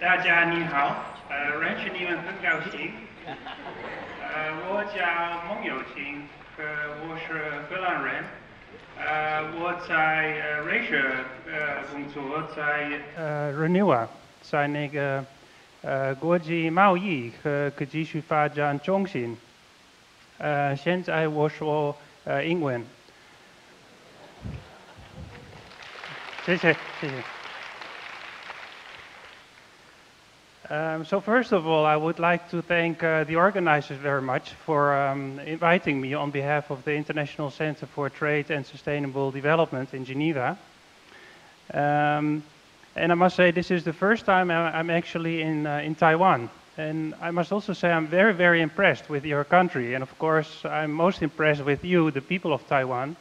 大家你好，认识你们很高兴。我叫孟友清，我是荷兰人。我在瑞士工作，在Renewal， 在那个国际贸易和可持续发展中心。现在我说英文。谢谢，谢谢。So first of all, I would like to thank the organizers very much for inviting me on behalf of the International Center for Trade and Sustainable Development in Geneva. And I must say this is the first time I'm actually in Taiwan. And I must also say I'm very, very impressed with your country. And of course, I'm most impressed with you, the people of Taiwan.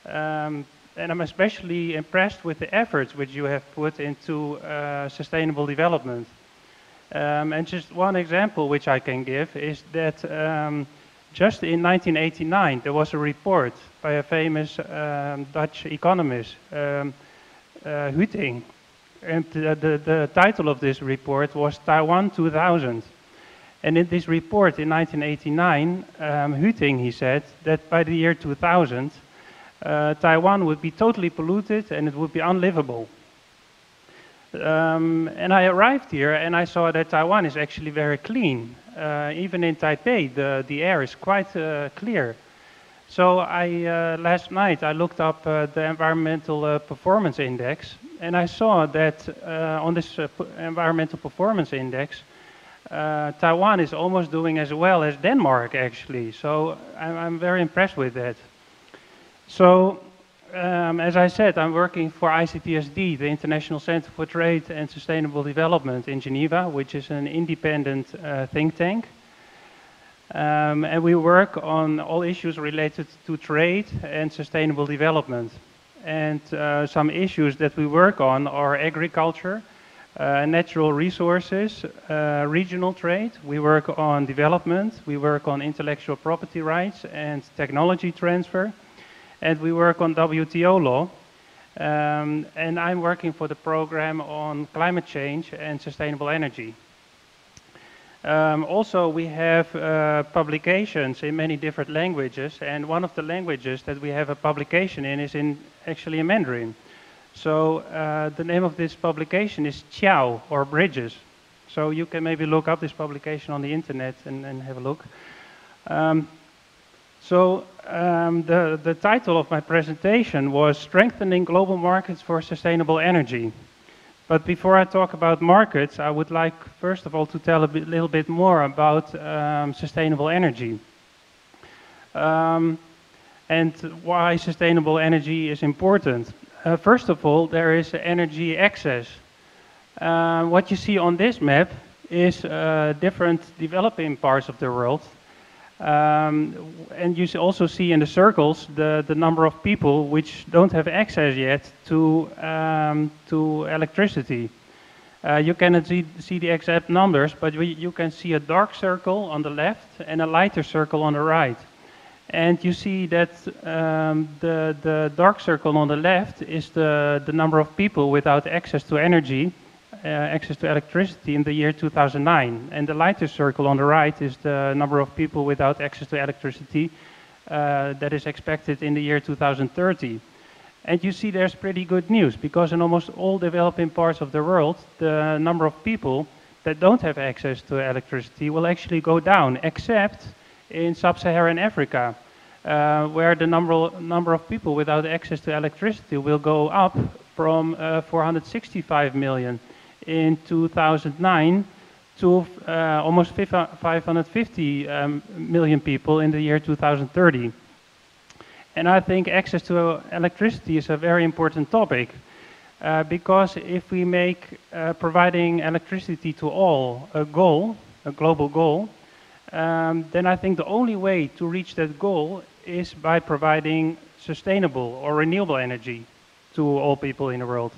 And I'm especially impressed with the efforts which you have put into sustainable development. And just one example which I can give is that just in 1989 there was a report by a famous Dutch economist, Huting, and the title of this report was Taiwan 2000. And in this report in 1989, Huting, he said that by the year 2000, Taiwan would be totally polluted and it would be unlivable. And I arrived here and I saw that Taiwan is actually very clean. Even in Taipei, the air is quite clear. So last night I looked up the Environmental Performance Index, and I saw that on this Environmental Performance Index, Taiwan is almost doing as well as Denmark, actually. So I'm very impressed with that. So, as I said, I'm working for ICTSD, the International Center for Trade and Sustainable Development in Geneva, which is an independent think tank. And we work on all issues related to trade and sustainable development. And some issues that we work on are agriculture, natural resources, regional trade. We work on development. We work on intellectual property rights and technology transfer. And we work on WTO law, and I'm working for the program on climate change and sustainable energy. Also, we have publications in many different languages, and one of the languages that we have a publication in is actually in Mandarin. So the name of this publication is Qiao, or Bridges. So you can maybe look up this publication on the internet and have a look. The title of my presentation was Strengthening Global Markets for Sustainable Energy. But before I talk about markets, I would like, first of all, to tell a little bit more about sustainable energy. And why sustainable energy is important. First of all, there is energy access. What you see on this map is different developing parts of the world. And you also see in the circles the number of people which don't have access yet to electricity. You cannot see the exact numbers, but you can see a dark circle on the left and a lighter circle on the right. And you see that the dark circle on the left is the number of people without access to energy, access to electricity in the year 2009. And the lighter circle on the right is the number of people without access to electricity that is expected in the year 2030. And you see there's pretty good news, because in almost all developing parts of the world, the number of people that don't have access to electricity will actually go down, except in sub-Saharan Africa, where the number of people without access to electricity will go up from 465 million in 2009 to almost 550 million people in the year 2030. And I think access to electricity is a very important topic, because if we make providing electricity to all a goal, a global goal, then I think the only way to reach that goal is by providing sustainable or renewable energy to all people in the world.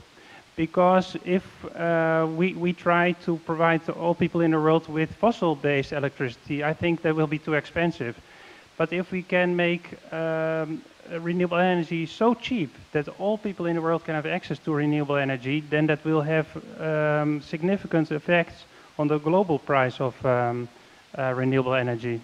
Because if we try to provide to all people in the world with fossil-based electricity, I think that will be too expensive. But if we can make renewable energy so cheap that all people in the world can have access to renewable energy, then that will have significant effects on the global price of renewable energy.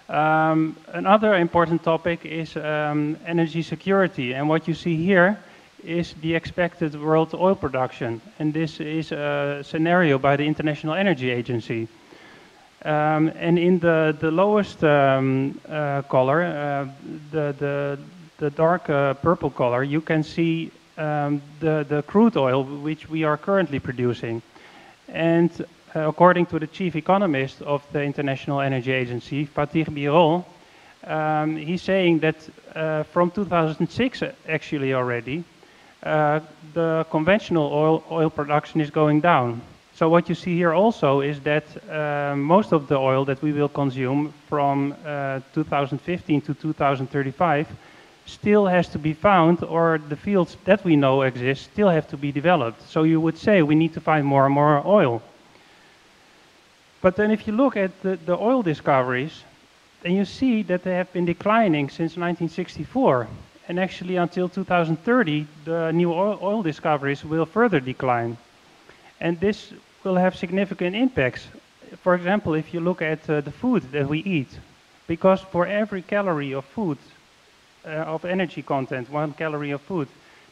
Another important topic is energy security, and what you see here is the expected world oil production, and this is a scenario by the International Energy Agency. And in the lowest color, the dark purple color, you can see the crude oil which we are currently producing. And according to the chief economist of the International Energy Agency, Bilateral, he's saying that from 2006 actually already, the conventional oil production is going down. So what you see here also is that most of the oil that we will consume from 2015 to 2035 still has to be found, or the fields that we know exist still have to be developed. So you would say we need to find more and more oil. But then if you look at the oil discoveries, then you see that they have been declining since 1964. And actually until 2030, the new oil discoveries will further decline. And this will have significant impacts. For example, if you look at the food that we eat, because for every calorie of food, of energy content, 1 calorie of food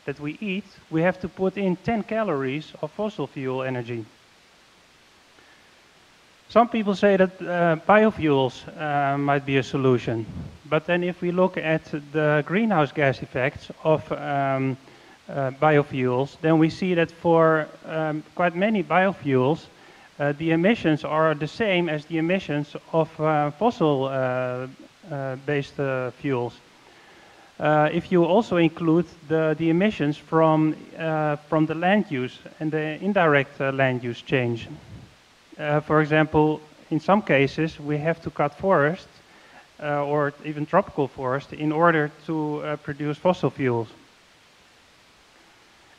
that we eat, we have to put in 10 calories of fossil fuel energy. Some people say that biofuels might be a solution. But then if we look at the greenhouse gas effects of biofuels, then we see that for quite many biofuels, the emissions are the same as the emissions of fossil-based fuels. If you also include the emissions from the land use and the indirect land use change. For example, in some cases, we have to cut forests or even tropical forest in order to produce fossil fuels.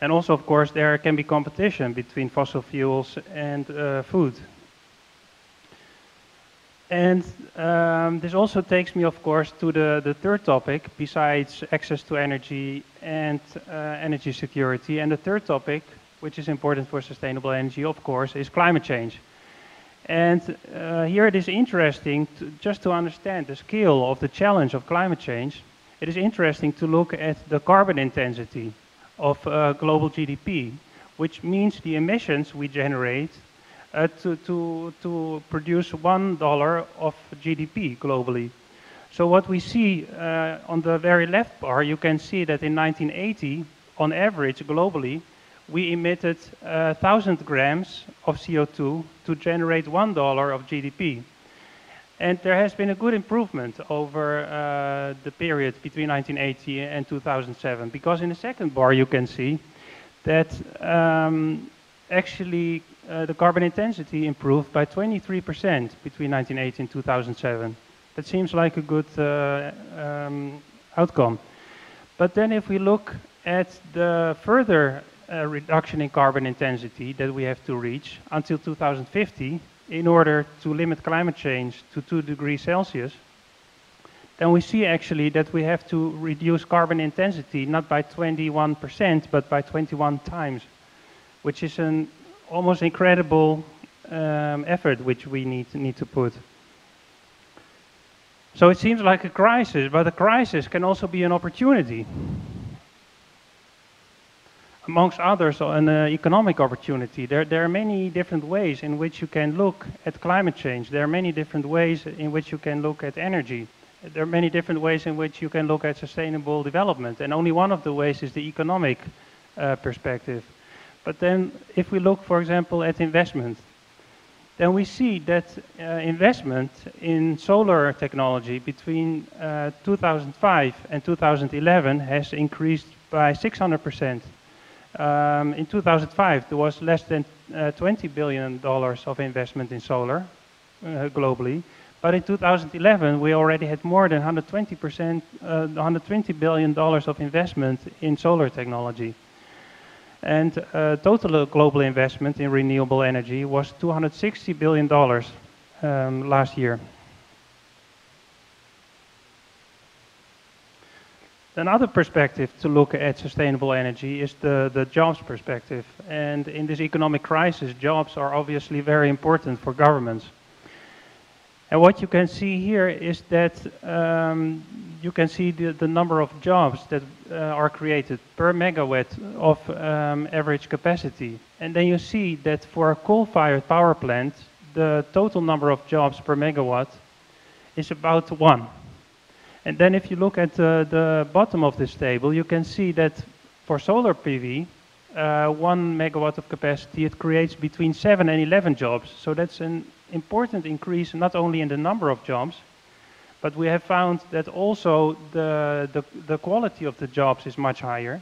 And also, of course, there can be competition between fossil fuels and food. And this also takes me, of course, to the third topic, besides access to energy and energy security. And the third topic, which is important for sustainable energy, of course, is climate change. And here it is interesting, just to understand the scale of the challenge of climate change, it is interesting to look at the carbon intensity of global GDP, which means the emissions we generate to produce $1 of GDP globally. So what we see on the very left bar, you can see that in 1980, on average globally, we emitted 1,000 grams of CO2 to generate $1 of GDP. And there has been a good improvement over the period between 1980 and 2007, because in the second bar you can see that actually the carbon intensity improved by 23% between 1980 and 2007. That seems like a good outcome. But then if we look at the further reduction in carbon intensity that we have to reach until 2050 in order to limit climate change to 2 degrees Celsius, then we see actually that we have to reduce carbon intensity not by 21% but by 21 times, which is an almost incredible effort which we need to put. So it seems like a crisis, but a crisis can also be an opportunity. Amongst others, an economic opportunity. There are many different ways in which you can look at climate change. There are many different ways in which you can look at energy. There are many different ways in which you can look at sustainable development. And only one of the ways is the economic perspective. But then if we look, for example, at investment, then we see that investment in solar technology between 2005 and 2011 has increased by 600%. In 2005, there was less than $20 billion of investment in solar globally. But in 2011, we already had more than $120 billion of investment in solar technology. And total global investment in renewable energy was $260 billion last year. Another perspective to look at sustainable energy is the jobs perspective. And in this economic crisis, jobs are obviously very important for governments. And what you can see here is that you can see the number of jobs that are created per megawatt of average capacity. And then you see that for a coal-fired power plant, the total number of jobs per megawatt is about 1. And then if you look at the bottom of this table, you can see that for solar PV, 1 megawatt of capacity, it creates between 7 and 11 jobs. So that's an important increase, not only in the number of jobs, but we have found that also the quality of the jobs is much higher.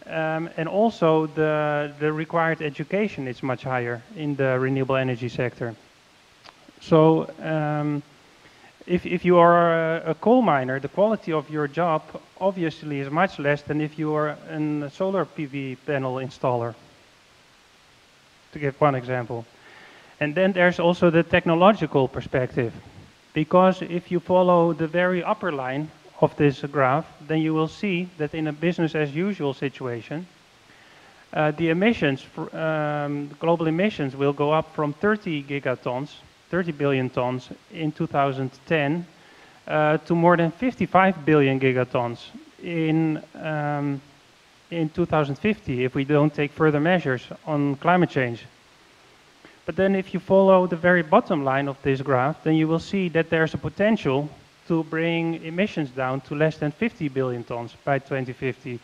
And also the required education is much higher in the renewable energy sector. So if you are a coal miner, the quality of your job obviously is much less than if you are a solar PV panel installer, to give one example. And then there's also the technological perspective, because if you follow the very upper line of this graph, then you will see that in a business as usual situation, the emissions, global emissions will go up from 30 gigatons, 30 billion tons in 2010 to more than 55 billion gigatons in 2050 if we don't take further measures on climate change. But then if you follow the very bottom line of this graph, then you will see that there's a potential to bring emissions down to less than 50 billion tons by 2050.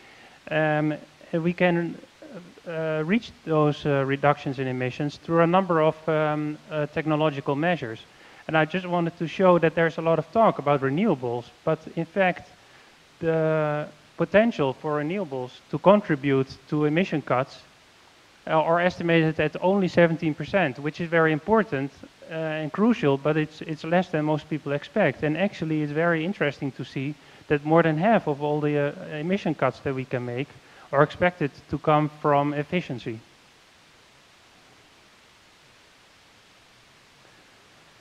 And we can reach those reductions in emissions through a number of technological measures. And I just wanted to show that there's a lot of talk about renewables, but in fact, the potential for renewables to contribute to emission cuts are estimated at only 17%, which is very important and crucial, but it's less than most people expect. And actually, it's very interesting to see that more than half of all the emission cuts that we can make are expected to come from efficiency.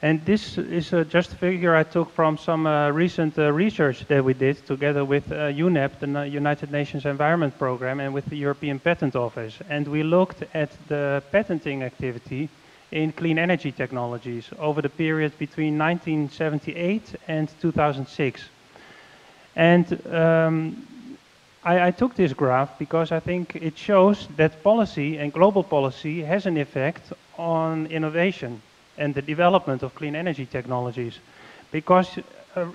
And this is just a figure I took from some recent research that we did together with UNEP, the United Nations Environment Programme, and with the European Patent Office. And we looked at the patenting activity in clean energy technologies over the period between 1978 and 2006. And I took this graph because I think it shows that policy and global policy has an effect on innovation and the development of clean energy technologies. Because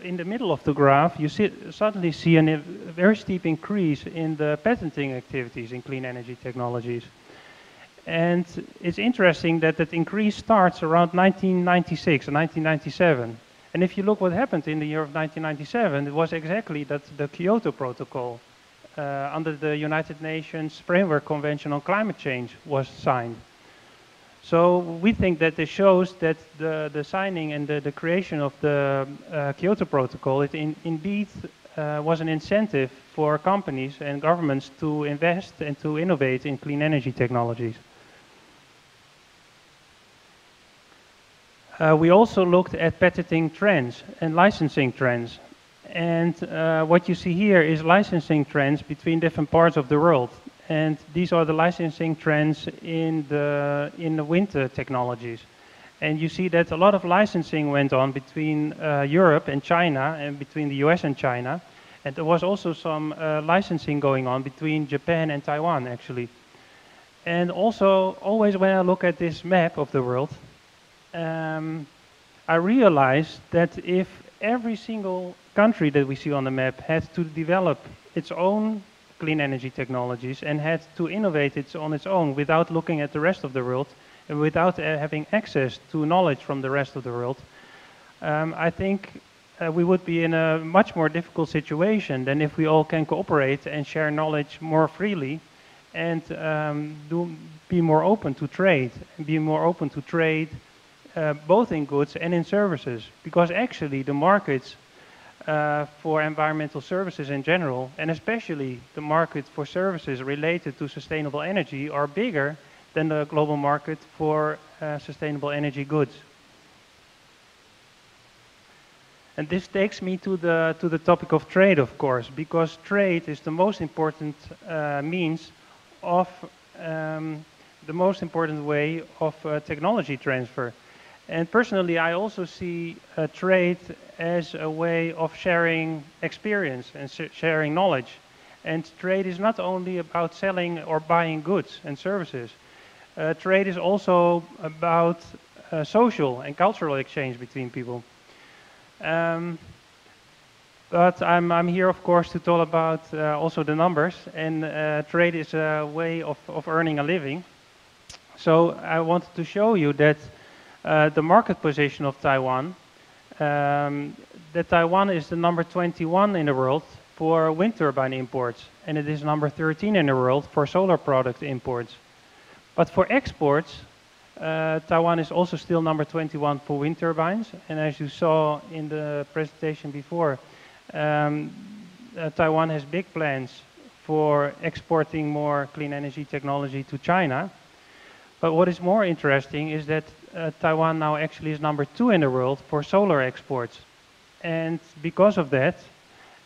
in the middle of the graph, you suddenly see a very steep increase in the patenting activities in clean energy technologies. And it's interesting that that increase starts around 1996 and 1997. And if you look what happened in the year of 1997, it was exactly that the Kyoto Protocol under the United Nations Framework Convention on Climate Change was signed. So we think that this shows that the signing and the creation of the Kyoto Protocol, it indeed was an incentive for companies and governments to invest and to innovate in clean energy technologies. We also looked at patenting trends and licensing trends. And what you see here is licensing trends between different parts of the world. And these are the licensing trends in the wind technologies. And you see that a lot of licensing went on between Europe and China and between the US and China. And there was also some licensing going on between Japan and Taiwan, actually. And also, always when I look at this map of the world, I realize that if every single country that we see on the map had to develop its own clean energy technologies and had to innovate it on its own without looking at the rest of the world and without having access to knowledge from the rest of the world, I think we would be in a much more difficult situation than if we all can cooperate and share knowledge more freely and be more open to trade, both in goods and in services, because actually the markets for environmental services in general, and especially the market for services related to sustainable energy, are bigger than the global market for sustainable energy goods. And this takes me to the topic of trade, of course, because trade is the most important means of the most important way of technology transfer. And personally, I also see trade as a way of sharing experience and sharing knowledge. And trade is not only about selling or buying goods and services. Trade is also about social and cultural exchange between people. But I'm here, of course, to talk about also the numbers. And trade is a way of earning a living. So I wanted to show you that the market position of Taiwan, that Taiwan is the number 21 in the world for wind turbine imports, and it is number 13 in the world for solar product imports. But for exports, Taiwan is also still number 21 for wind turbines, and as you saw in the presentation before, Taiwan has big plans for exporting more clean energy technology to China. But what is more interesting is that Taiwan now actually is number 2 in the world for solar exports. And because of that,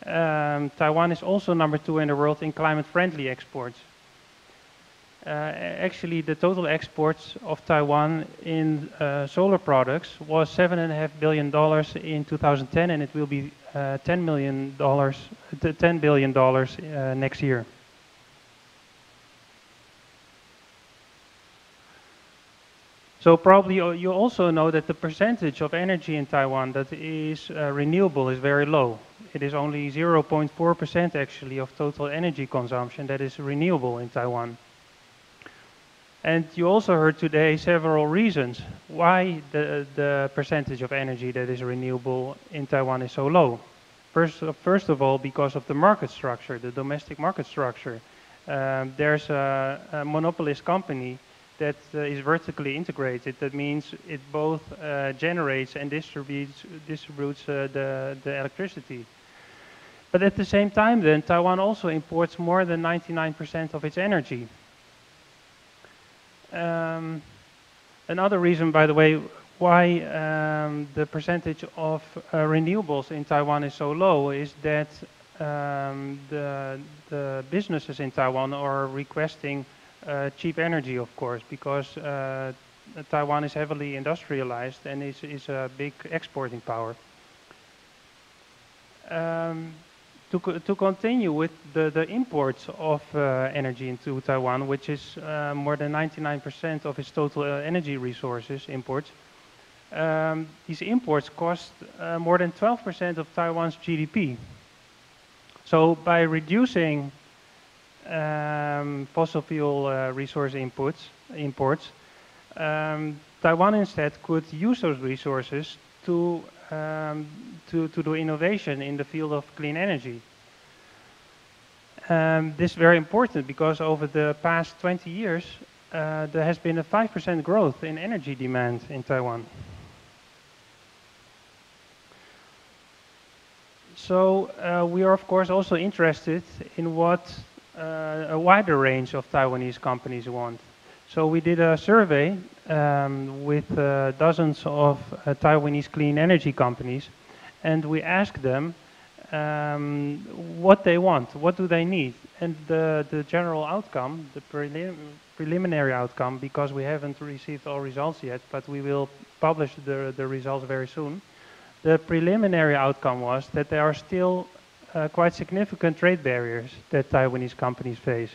Taiwan is also number 2 in the world in climate-friendly exports. Actually, the total exports of Taiwan in solar products was $7.5 billion in 2010, and it will be $10 billion next year. So probably you also know that the percentage of energy in Taiwan that is renewable is very low. It is only 0.4% actually of total energy consumption that is renewable in Taiwan. And you also heard today several reasons why the percentage of energy that is renewable in Taiwan is so low. First of all, because of the market structure, the domestic market structure. There's a monopolist company that is vertically integrated. That means it both generates and distributes the electricity. But at the same time then, Taiwan also imports more than 99% of its energy. Another reason, by the way, why the percentage of renewables in Taiwan is so low is that the businesses in Taiwan are requesting cheap energy, of course, because Taiwan is heavily industrialized and is a big exporting power. To continue with the imports of energy into Taiwan, which is more than 99% of its total energy resources imports, these imports cost more than 12% of Taiwan's GDP. So by reducing fossil fuel resource imports, Taiwan instead could use those resources to do innovation in the field of clean energy. This is very important because over the past 20 years there has been a 5% growth in energy demand in Taiwan. So we are of course also interested in what a wider range of Taiwanese companies want. So we did a survey with dozens of Taiwanese clean energy companies, and we asked them what they want, what do they need, and the general outcome, the preliminary outcome, because we haven't received all results yet, but we will publish the results very soon. The preliminary outcome was that there are still quite significant trade barriers that Taiwanese companies face.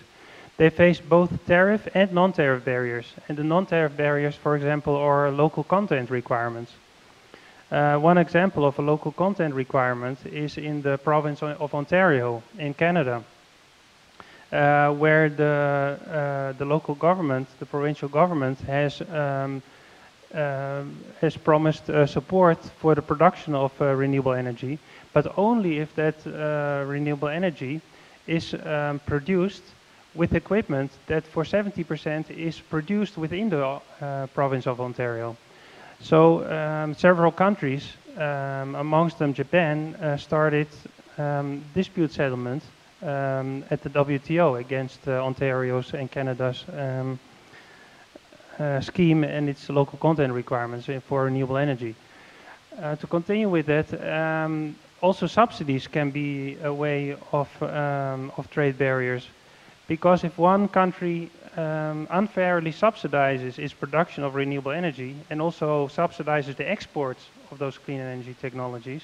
They face both tariff and non-tariff barriers, and the non-tariff barriers, for example, are local content requirements. One example of a local content requirement is in the province of Ontario in Canada, where the local government, the provincial government, has promised support for the production of renewable energy, but only if that renewable energy is produced with equipment that for 70% is produced within the province of Ontario. So several countries, amongst them Japan, started dispute settlement at the WTO against Ontario's and Canada's scheme and its local content requirements for renewable energy. to continue with that, also subsidies can be a way of trade barriers, because if one country unfairly subsidizes its production of renewable energy and also subsidizes the exports of those clean energy technologies,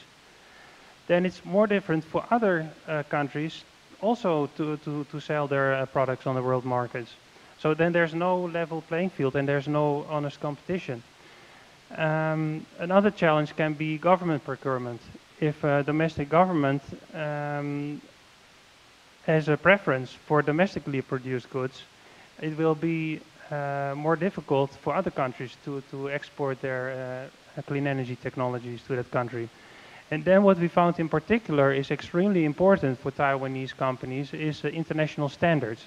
then it's more different for other countries also to sell their products on the world markets. So then there's no level playing field and there's no honest competition. Another challenge can be government procurement. If a domestic government has a preference for domestically produced goods, it will be more difficult for other countries to export their clean energy technologies to that country. And then what we found in particular is extremely important for Taiwanese companies is international standards.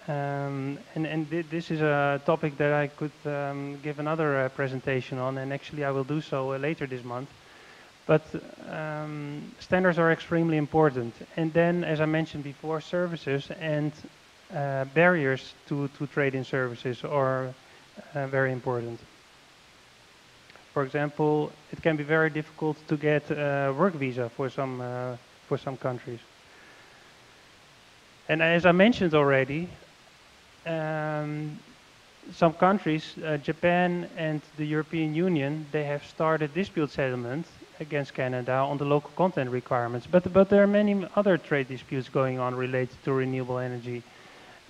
This is a topic that I could give another presentation on, and actually I will do so later this month. But standards are extremely important. And then, as I mentioned before, services and barriers to trade in services are very important. For example, it can be very difficult to get a work visa for some countries. And as I mentioned already, some countries, Japan and the European Union, they have started dispute settlements against Canada on the local content requirements. But there are many other trade disputes going on related to renewable energy.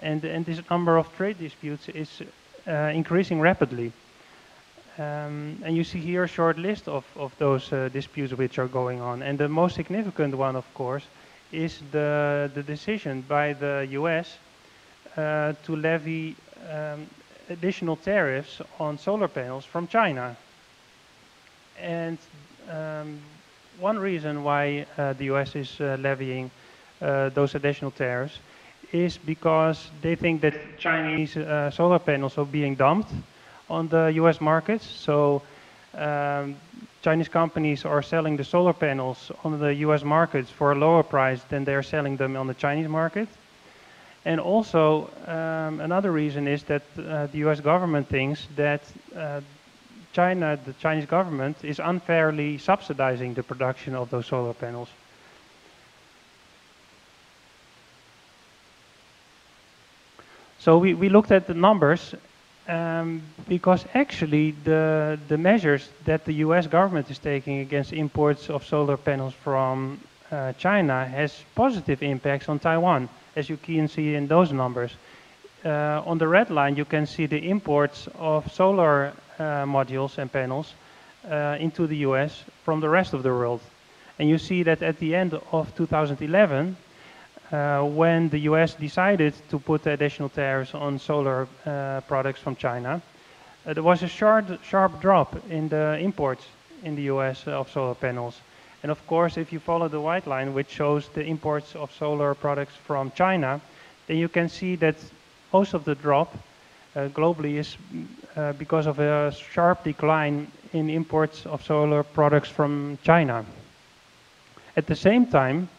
And this number of trade disputes is increasing rapidly. And you see here a short list of those disputes which are going on. And the most significant one, of course, is the decision by the US to levy additional tariffs on solar panels from China. And one reason why the US is levying those additional tariffs is because they think that Chinese solar panels are being dumped on the US markets. So Chinese companies are selling the solar panels on the US markets for a lower price than they're selling them on the Chinese market. And also another reason is that the US government thinks that the Chinese government is unfairly subsidizing the production of those solar panels. So we looked at the numbers because actually the measures that the US government is taking against imports of solar panels from China has positive impacts on Taiwan, as you can see in those numbers. On the red line, you can see the imports of solar modules and panels into the US from the rest of the world. And you see that at the end of 2011, when the US decided to put additional tariffs on solar products from China, there was a sharp drop in the imports in the US of solar panels. And of course, if you follow the white line, which shows the imports of solar products from China, then you can see that most of the drop globally is because of a sharp decline in imports of solar products from China. At the same time,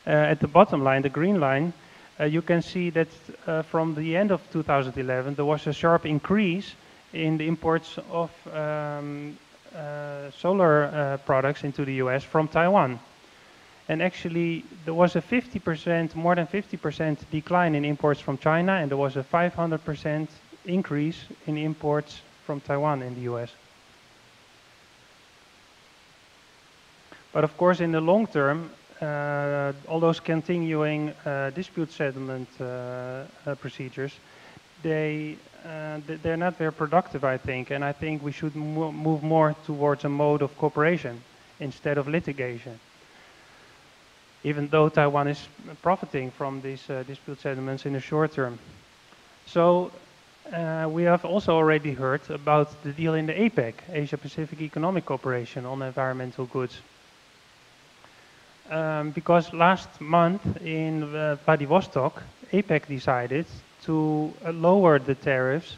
at the bottom line, the green line, you can see that from the end of 2011, there was a sharp increase in the imports of solar products into the US from Taiwan. And actually, there was a 50%, more than 50% decline in imports from China, and there was a 500% increase in imports from Taiwan in the US. But of course, in the long term, all those continuing dispute settlement procedures, they're not very productive, I think, and I think we should move more towards a mode of cooperation instead of litigation, even though Taiwan is profiting from these dispute settlements in the short term. So we have also already heard about the deal in the APEC, Asia-Pacific Economic Cooperation, on environmental goods. Because last month in Vladivostok, APEC decided to lower the tariffs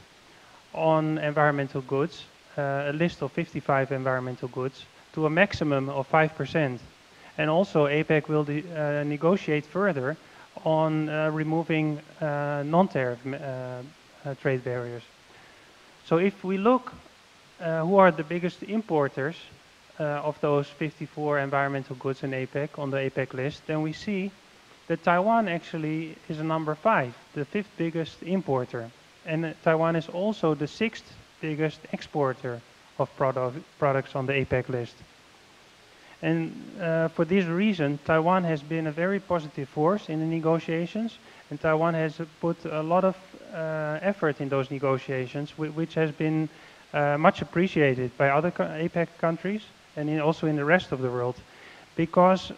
on environmental goods, a list of 55 environmental goods, to a maximum of 5%. And also APEC will negotiate further on removing non-tariff trade barriers. So if we look who are the biggest importers of those 54 environmental goods in APEC on the APEC list, then we see that Taiwan actually is a number 5, the 5th biggest importer. And Taiwan is also the 6th biggest exporter of products on the APEC list. And for this reason, Taiwan has been a very positive force in the negotiations, and Taiwan has put a lot of effort in those negotiations, which has been much appreciated by other APEC countries and also in the rest of the world, because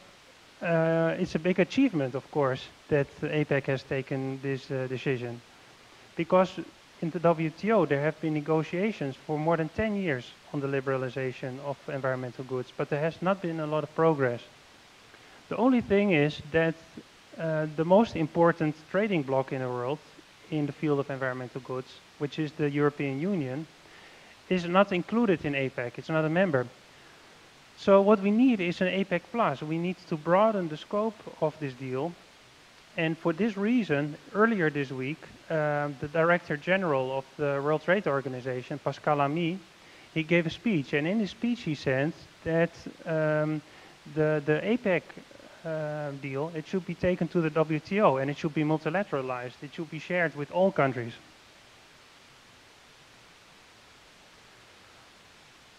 it's a big achievement, of course, that APEC has taken this decision. Because in the WTO there have been negotiations for more than 10 years on the liberalization of environmental goods, but there has not been a lot of progress. The only thing is that the most important trading bloc in the world in the field of environmental goods, which is the European Union, is not included in APEC. It's not a member. So what we need is an APEC Plus. We need to broaden the scope of this deal. And for this reason, earlier this week, the Director General of the World Trade Organization, Pascal Lamy, he gave a speech. And in his speech he said that the APEC deal, it should be taken to the WTO and it should be multilateralized. It should be shared with all countries.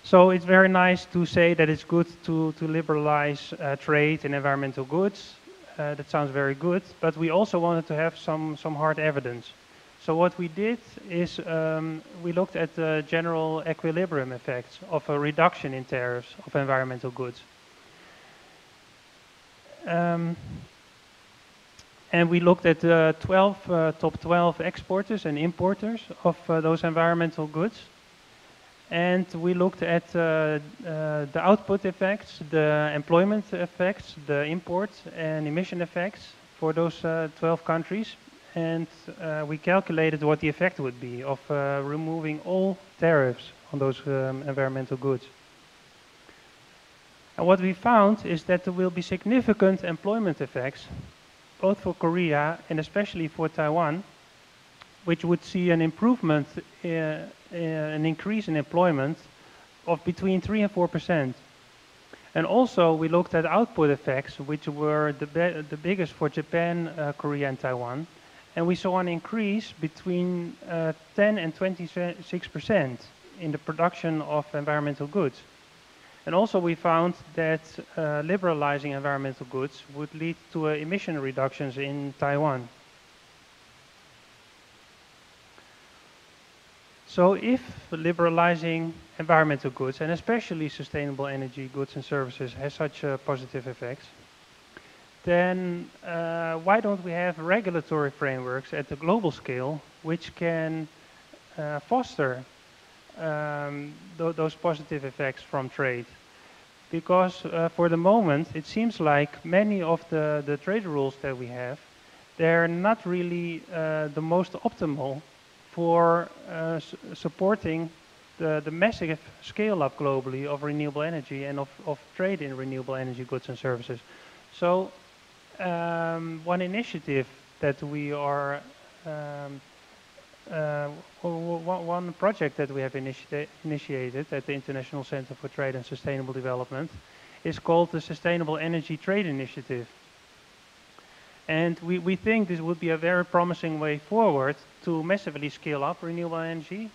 So it's very nice to say that it's good to liberalize trade in environmental goods. That sounds very good, but we also wanted to have some hard evidence. So what we did is we looked at the general equilibrium effects of a reduction in tariffs of environmental goods. And we looked at the top 12 exporters and importers of those environmental goods. And we looked at the output effects, the employment effects, the import and emission effects for those 12 countries. And we calculated what the effect would be of removing all tariffs on those environmental goods. And what we found is that there will be significant employment effects, both for Korea and especially for Taiwan, which would see an improvement, an increase in employment of between 3 and 4%. And also we looked at output effects, which were the biggest for Japan, Korea and Taiwan. And we saw an increase between 10 and 26% in the production of environmental goods. And also we found that liberalizing environmental goods would lead to emission reductions in Taiwan. So if liberalizing environmental goods, and especially sustainable energy goods and services, has such positive effects, then why don't we have regulatory frameworks at the global scale which can foster those positive effects from trade? Because for the moment, it seems like many of the trade rules that we have, they're not really the most optimal for supporting the massive scale-up globally of renewable energy and of trade in renewable energy goods and services. So one initiative that we are, one project that we have initiated at the International Center for Trade and Sustainable Development is called the Sustainable Energy Trade Initiative. And we think this would be a very promising way forward to massively scale up renewable energy,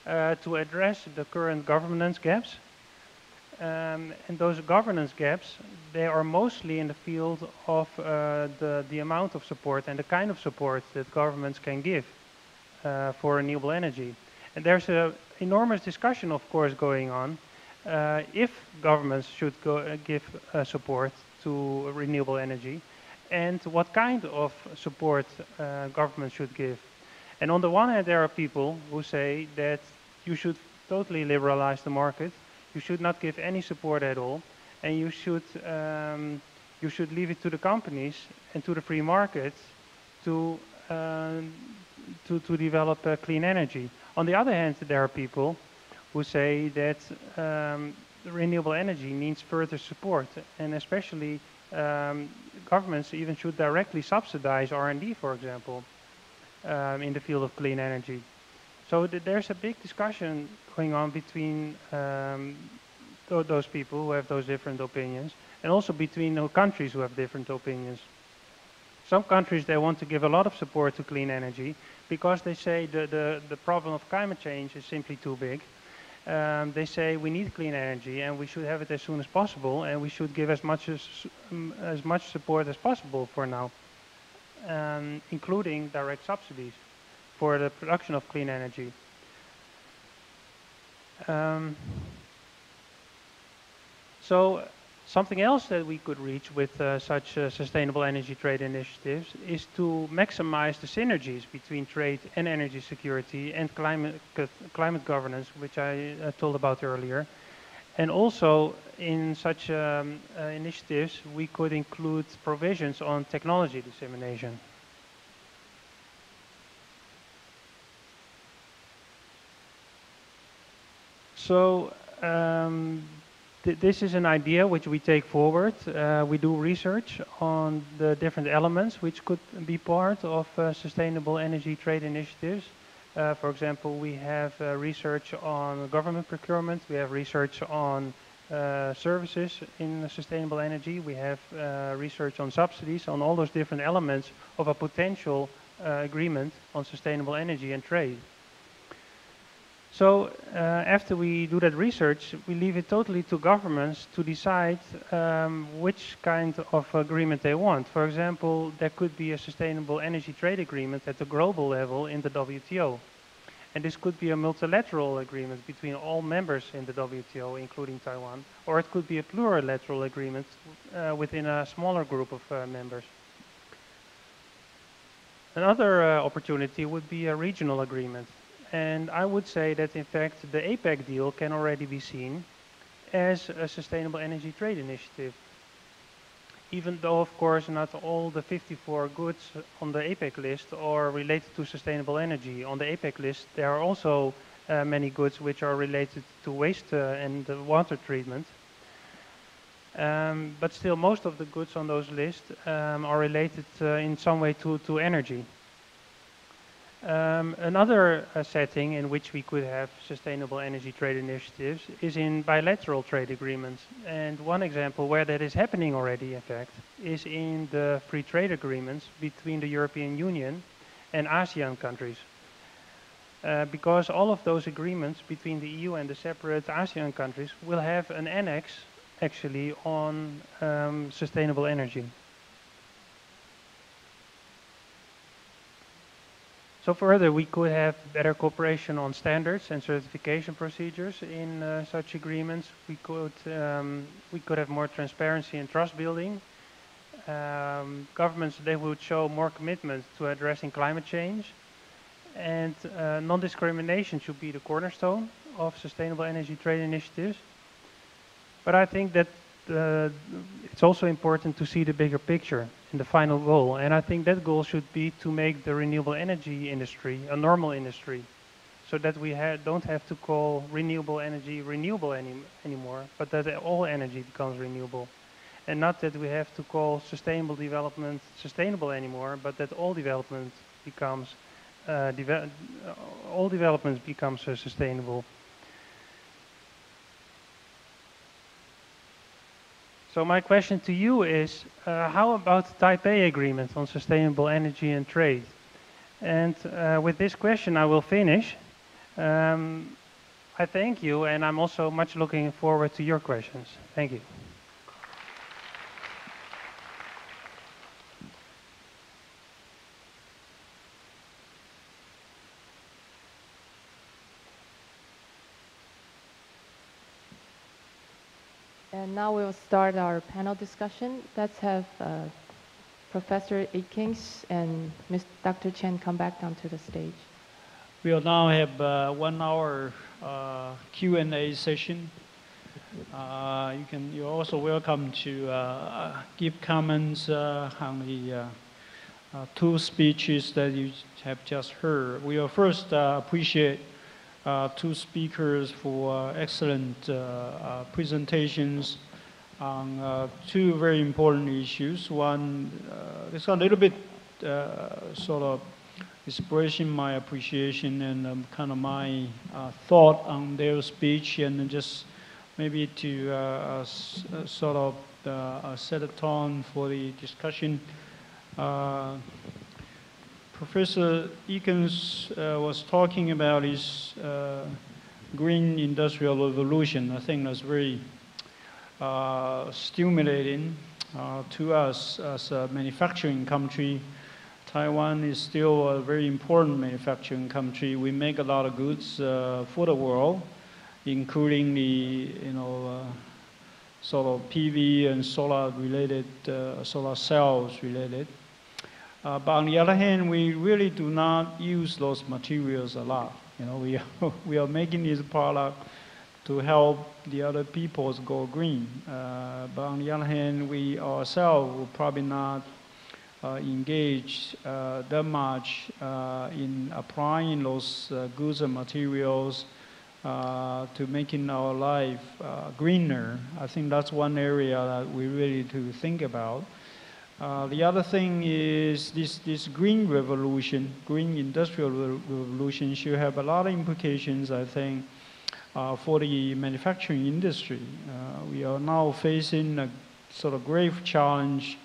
to address the current governance gaps. And those governance gaps, they are mostly in the field of the amount of support and the kind of support that governments can give for renewable energy. And there's an enormous discussion, of course, going on if governments should give support to renewable energy, and what kind of support governments should give. And on the one hand, there are people who say that you should totally liberalize the market, you should not give any support at all, and you should leave it to the companies and to the free market to develop clean energy. On the other hand, there are people who say that renewable energy needs further support, and especially governments even should directly subsidize R&D, for example, in the field of clean energy. So there's a big discussion going on between those people who have those different opinions, and also between the countries who have different opinions. Some countries, they want to give a lot of support to clean energy because they say the problem of climate change is simply too big. They say we need clean energy and we should have it as soon as possible, and we should give as much support as possible for now, including direct subsidies for the production of clean energy. So something else that we could reach with such sustainable energy trade initiatives is to maximize the synergies between trade and energy security and climate governance, which I told about earlier. And also in such initiatives, we could include provisions on technology dissemination. So this is an idea which we take forward. We do research on the different elements which could be part of sustainable energy trade initiatives. For example, we have research on government procurement. We have research on services in sustainable energy. We have research on subsidies, on all those different elements of a potential agreement on sustainable energy and trade. So after we do that research, we leave it totally to governments to decide which kind of agreement they want. For example, there could be a sustainable energy trade agreement at the global level in the WTO. And this could be a multilateral agreement between all members in the WTO, including Taiwan. Or it could be a plurilateral agreement within a smaller group of members. Another opportunity would be a regional agreement. And I would say that, in fact, the APEC deal can already be seen as a sustainable energy trade initiative. Even though, of course, not all the 54 goods on the APEC list are related to sustainable energy. On the APEC list, there are also many goods which are related to waste and water treatment. But still, most of the goods on those lists are related in some way to energy. Another setting in which we could have sustainable energy trade initiatives is in bilateral trade agreements. And one example where that is happening already, in fact, is in the free trade agreements between the European Union and ASEAN countries. Because all of those agreements between the EU and the separate ASEAN countries will have an annex, actually, on sustainable energy. So further, we could have better cooperation on standards and certification procedures in such agreements. We could have more transparency and trust building. Governments, they would show more commitment to addressing climate change. And non-discrimination should be the cornerstone of sustainable energy trade initiatives. But I think that it's also important to see the bigger picture and the final goal. And I think that goal should be to make the renewable energy industry a normal industry, so that we don't have to call renewable energy renewable anymore, but that all energy becomes renewable. And not that we have to call sustainable development sustainable anymore, but that all development becomes sustainable. So my question to you is, how about the Taipei Agreement on Sustainable Energy and Trade? And with this question I will finish. I thank you, and I'm also much looking forward to your questions. Thank you. And now we'll start our panel discussion. Let's have Professor Ekins and Dr. Chen come back down to the stage. We'll now have 1 hour Q&A session. You're also welcome to give comments on the two speeches that you have just heard. We will first appreciate two speakers for excellent presentations on two very important issues. One, it's a little bit sort of expressing my appreciation and kind of my thought on their speech, and just maybe to sort of set a tone for the discussion. Professor Ekins was talking about his green industrial revolution. I think that's very stimulating to us as a manufacturing country. Taiwan is still a very important manufacturing country. We make a lot of goods for the world, including the sort of PV and solar related, solar cells related. But on the other hand, we really do not use those materials a lot. We are making these products to help the other peoples go green. But on the other hand, we ourselves will probably not engage that much in applying those goods and materials to making our life greener. I think that's one area that we really need to think about. The other thing is this green revolution, green industrial revolution, should have a lot of implications, I think, for the manufacturing industry. We are now facing a sort of grave challenge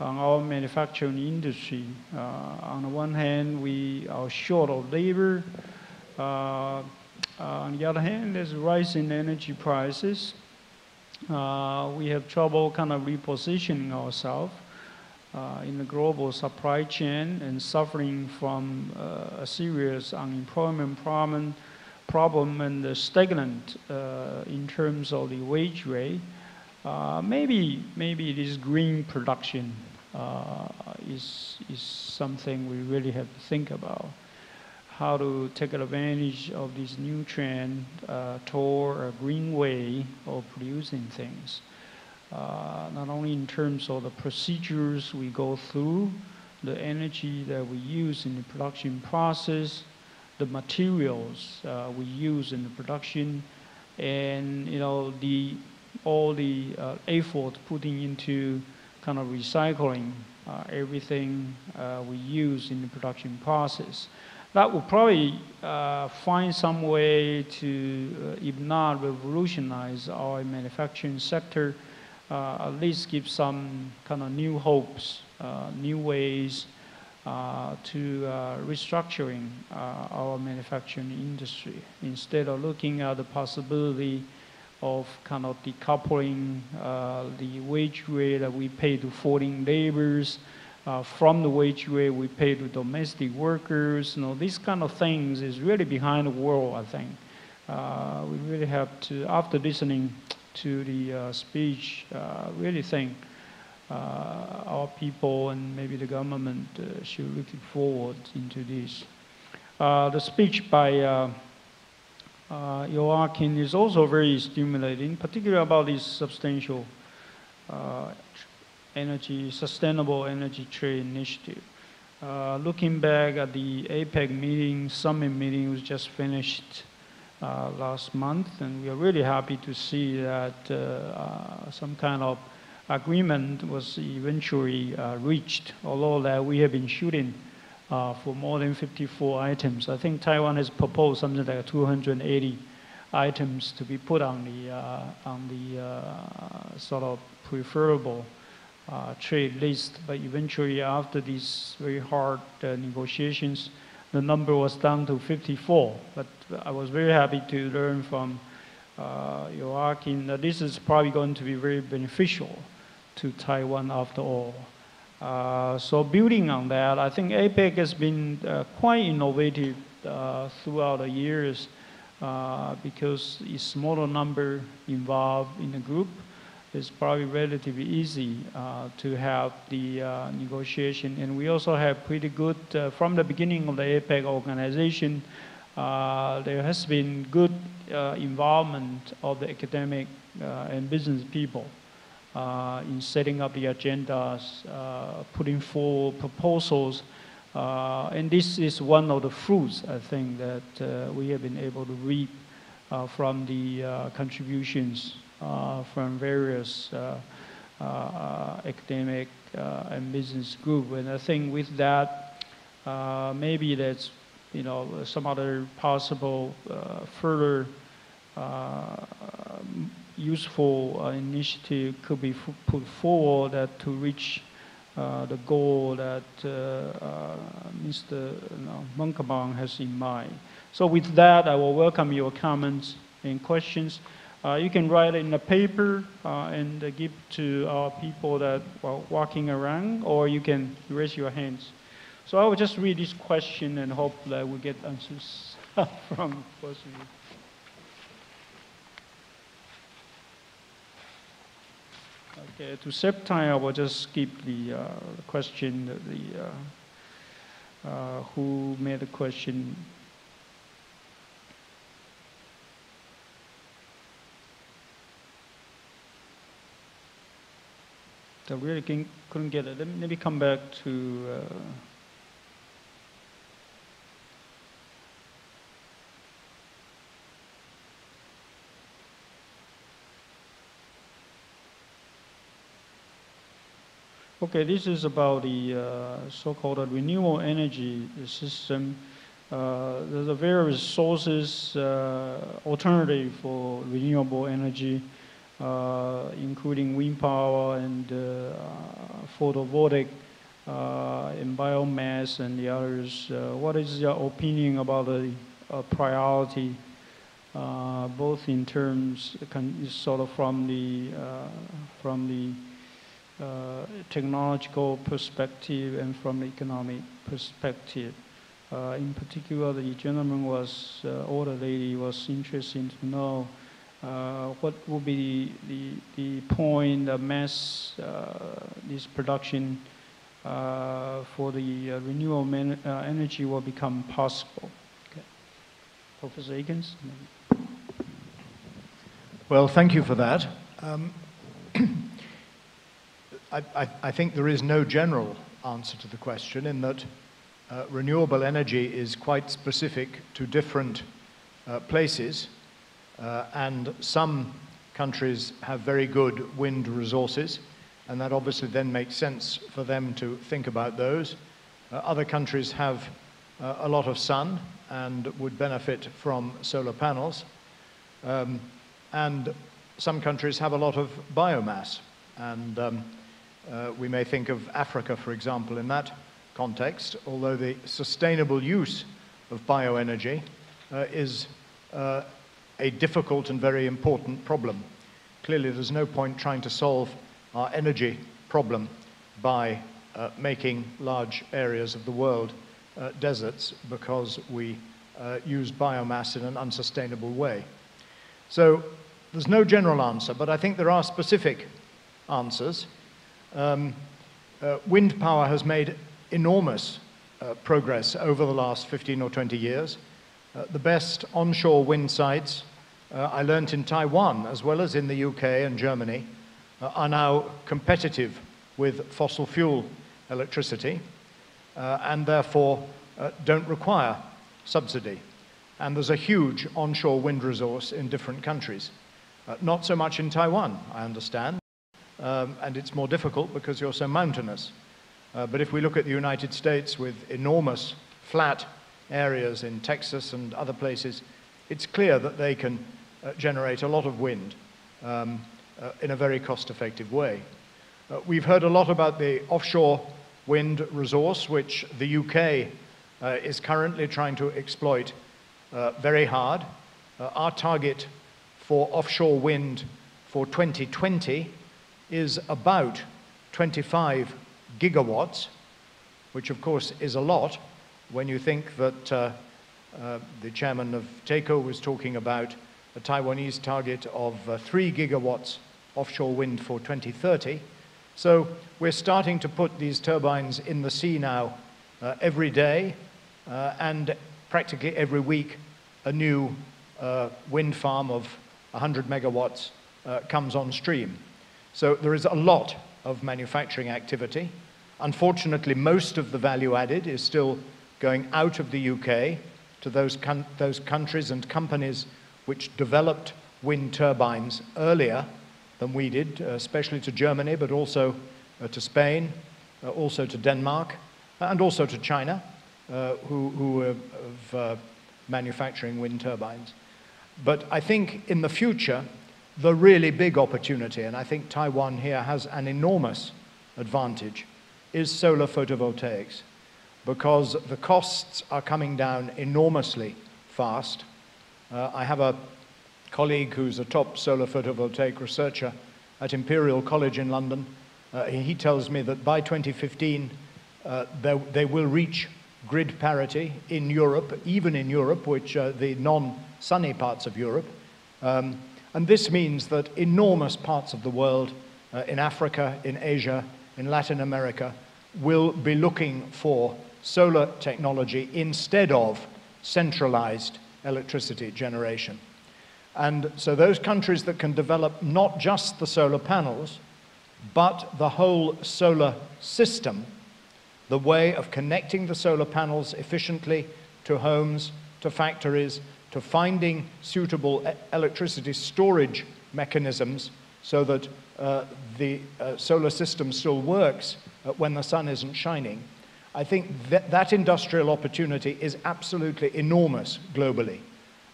on our manufacturing industry. On the one hand, we are short of labor. On the other hand, there's a rise in energy prices. We have trouble kind of repositioning ourselves in the global supply chain and suffering from a serious unemployment problem and stagnant in terms of the wage rate. Maybe this green production is something we really have to think about. How to take advantage of this new trend toward a green way of producing things. Not only in terms of the procedures we go through, the energy that we use in the production process, the materials we use in the production, and all the effort putting into kind of recycling everything we use in the production process. That will probably find some way to, if not revolutionize our manufacturing sector, at least give some kind of new hopes, new ways to restructuring our manufacturing industry. Instead of looking at the possibility of kind of decoupling the wage rate that we pay to foreign laborers from the wage rate we pay to domestic workers. These kind of things is really behind the world, I think. We really have to, after listening to the speech, really think our people and maybe the government should look forward into this. The speech by Joachim is also very stimulating, particularly about this substantial sustainable energy trade initiative. Looking back at the APEC summit meeting was just finished last month, and we are really happy to see that some kind of agreement was eventually reached, although that we have been shooting for more than 54 items. I think Taiwan has proposed something like 280 items to be put on the sort of preferable trade list, but eventually after these very hard negotiations, the number was down to 54. But I was very happy to learn from Joachim that this is probably going to be very beneficial to Taiwan after all. So building on that, I think APEC has been quite innovative throughout the years because it's smaller number involved in the group. It's probably relatively easy to have the negotiation. And we also have pretty good, from the beginning of the APEC organization, there has been good involvement of the academic and business people in setting up the agendas, putting forward proposals. And this is one of the fruits, I think, that we have been able to reap from the contributions from various academic and business groups. And I think with that, maybe that's, some other possible further useful initiative could be put forward to reach the goal that Mr. Monkelbaan has in mind. So with that, I will welcome your comments and questions. You can write it in a paper and give to our people that are walking around, or you can raise your hands. So I will just read this question and hope that we get answers from the person. Okay, to save time, I will just skip the question, who made the question. I really couldn't get it. Let me come back to... Okay, this is about the so-called renewable energy system. There's a various sources, alternative for renewable energy, including wind power and photovoltaic and biomass and the others. What is your opinion about the priority, both in terms, sort of from the technological perspective and from the economic perspective? In particular, the gentleman was, or the lady was interested to know what would be the point of mass this production for the renewable energy will become possible. Okay. Professor Ekins? Well, thank you for that. I think there is no general answer to the question, in that renewable energy is quite specific to different places, and some countries have very good wind resources, and that obviously then makes sense for them to think about those. Other countries have a lot of sun and would benefit from solar panels, and some countries have a lot of biomass, and we may think of Africa, for example, in that context, although the sustainable use of bioenergy is a difficult and very important problem. Clearly, there's no point trying to solve our energy problem by making large areas of the world deserts, because we use biomass in an unsustainable way. So there's no general answer, but I think there are specific answers. Wind power has made enormous progress over the last 15 or 20 years. The best onshore wind sites, I learnt in Taiwan, as well as in the UK and Germany, are now competitive with fossil fuel electricity, and therefore don't require subsidy. And there's a huge onshore wind resource in different countries. Not so much in Taiwan, I understand. And it's more difficult because you're so mountainous. But if we look at the United States, with enormous flat areas in Texas and other places, it's clear that they can generate a lot of wind in a very cost-effective way. We've heard a lot about the offshore wind resource, which the UK is currently trying to exploit very hard. Our target for offshore wind for 2020 is about 25 gigawatts, which of course is a lot when you think that the chairman of TECO was talking about a Taiwanese target of 3 gigawatts offshore wind for 2030. So we're starting to put these turbines in the sea now every day, and practically every week a new wind farm of 100 megawatts comes on stream. So there is a lot of manufacturing activity. Unfortunately, most of the value added is still going out of the UK to those countries and companies which developed wind turbines earlier than we did, especially to Germany, but also to Spain, also to Denmark, and also to China. who are manufacturing wind turbines. But I think in the future, the really big opportunity, and I think Taiwan here has an enormous advantage, is solar photovoltaics, because the costs are coming down enormously fast. I have a colleague who's a top solar photovoltaic researcher at Imperial College in London. He tells me that by 2015, they will reach grid parity in Europe, even in Europe, which the non-sunny parts of Europe. And this means that enormous parts of the world, in Africa, in Asia, in Latin America, will be looking for solar technology instead of centralized electricity generation. And so those countries that can develop not just the solar panels, but the whole solar system, the way of connecting the solar panels efficiently to homes, to factories, to finding suitable electricity storage mechanisms so that the solar system still works when the sun isn't shining. I think that industrial opportunity is absolutely enormous globally.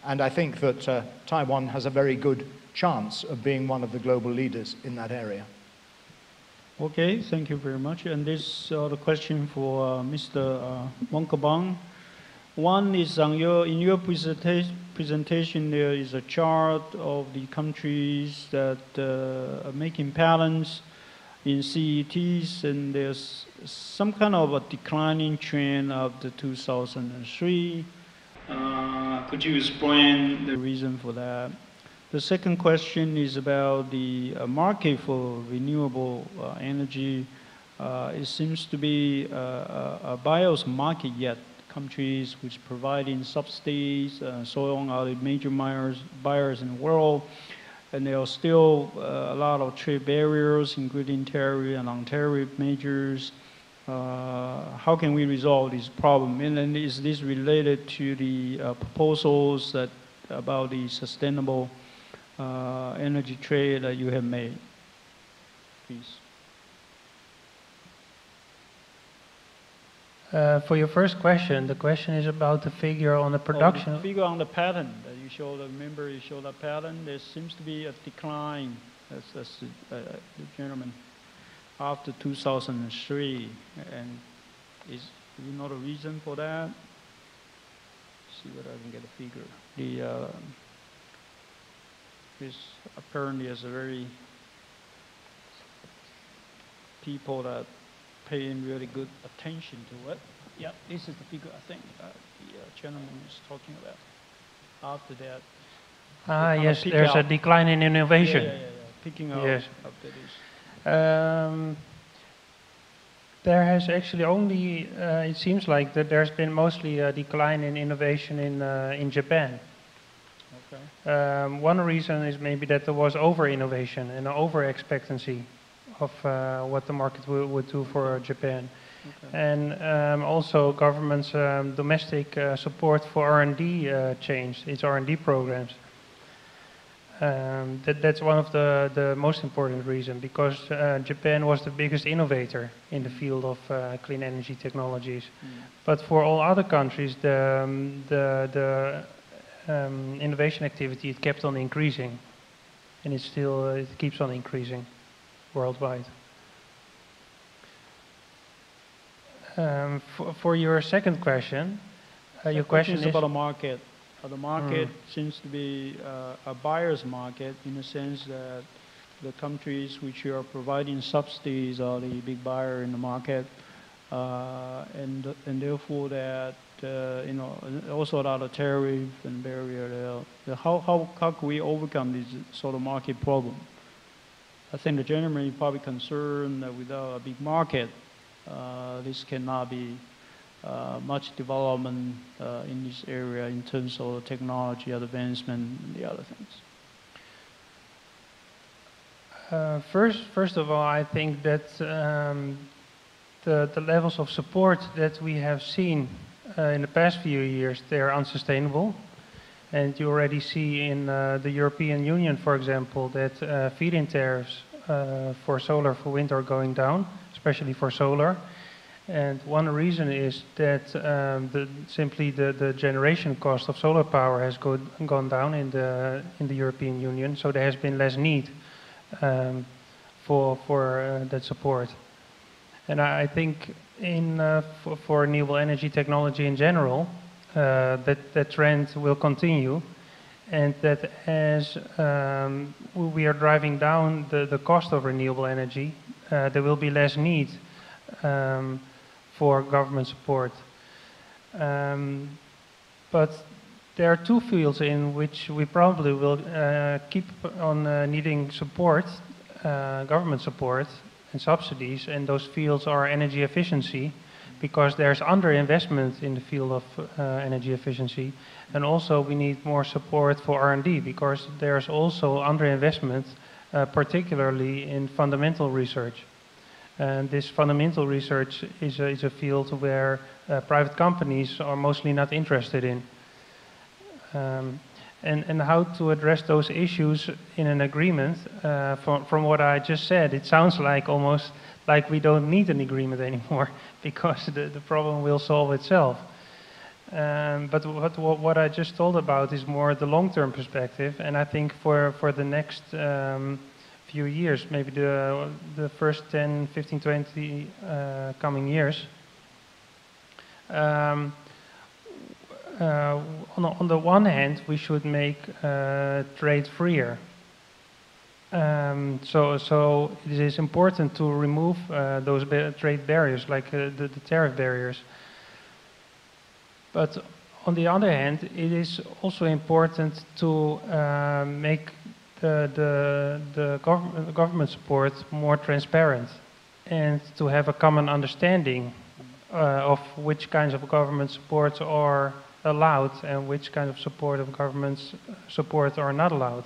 And I think that Taiwan has a very good chance of being one of the global leaders in that area. Okay, thank you very much. And this the question for Mr. Monkelbaan. One is in your presentation there is a chart of the countries that are making patterns in CETs, and there's some kind of a declining trend of the 2003. Could you explain the reason for that? The second question is about the market for renewable energy. It seems to be a buyer's market yet. Countries which providing subsidies, so on, are the major buyers in the world. And there are still a lot of trade barriers, including tariff and non-tariff measures. How can we resolve this problem? And then is this related to the proposals that about the sustainable energy trade that you have made? Please. For your first question, the question is about the figure on the production. The figure on the pattern that you showed. Remember, you showed a pattern. There seems to be a decline. That's the gentleman after 2003, and do you know the reason for that? See whether I can get a figure. This apparently is a very people that paying really good attention to it. Yeah, this is the figure I think the gentleman is talking about. After that, yes, there's a decline in innovation. Yeah. Picking up Yes. after this. There has actually only, it seems like that there's been mostly a decline in innovation in Japan. Okay. One reason is maybe that there was over-innovation and over-expectancy of what the market would do for Japan. Okay. And also government's domestic support for R&D changed, its R&D programs. That's one of the most important reasons, because Japan was the biggest innovator in the field of clean energy technologies. But for all other countries, the innovation activity, it kept on increasing, and it keeps on increasing worldwide. For your second question, your question is about the market. The market seems to be a buyer's market in the sense that the countries which are providing subsidies are the big buyer in the market, and therefore that also a lot of tariff and barrier there. How can we overcome this sort of market problem? I think the gentleman is probably concerned that without a big market, this cannot be much development in this area in terms of technology advancement and the other things. First of all, I think that the levels of support that we have seen in the past few years, they are unsustainable. And you already see in the European Union, for example, that feed-in tariffs for wind are going down, especially for solar. And one reason is that simply the generation cost of solar power has gone down in the European Union, so there has been less need for that support. And I think for renewable energy technology in general, that trend will continue, and that as we are driving down the cost of renewable energy, there will be less need for government support. But there are two fields in which we probably will keep on needing support, government support and subsidies, and those fields are energy efficiency, because there's underinvestment in the field of energy efficiency, and also we need more support for R&D, because there's also underinvestment, particularly in fundamental research. And this fundamental research is a field where private companies are mostly not interested in. And how to address those issues in an agreement, from what I just said, it sounds like almost like we don't need an agreement anymore, because the problem will solve itself. But what I just told about is more the long-term perspective, and I think for the next few years, maybe the first 10, 15, 20 coming years, on the one hand, we should make trade freer. So it is important to remove those trade barriers, like the tariff barriers. But on the other hand, it is also important to make the government support more transparent, and to have a common understanding of which kinds of government supports are allowed and which kind of support of government support are not allowed.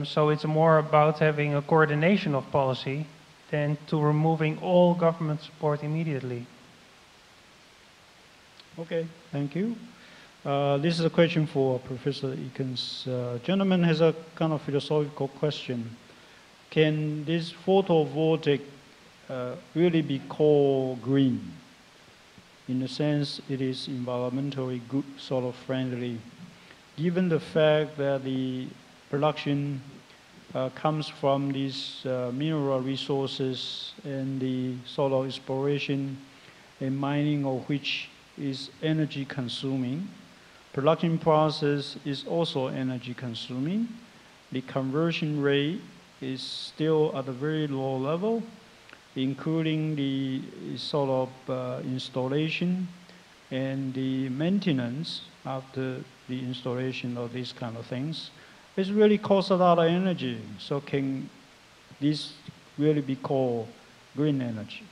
So it's more about having a coordination of policy than to removing all government support immediately. Okay, thank you. This is a question for Professor Ekins. Gentleman has a kind of philosophical question. Can this photovoltaic really be called green? In the sense it is environmentally good, sort of friendly, given the fact that the production comes from these mineral resources and the sort of exploration and mining of which is energy consuming. Production process is also energy consuming. The conversion rate is still at a very low level, including the sort of installation and the maintenance after the installation of these kind of things. It really costs a lot of energy. So can this really be called green energy?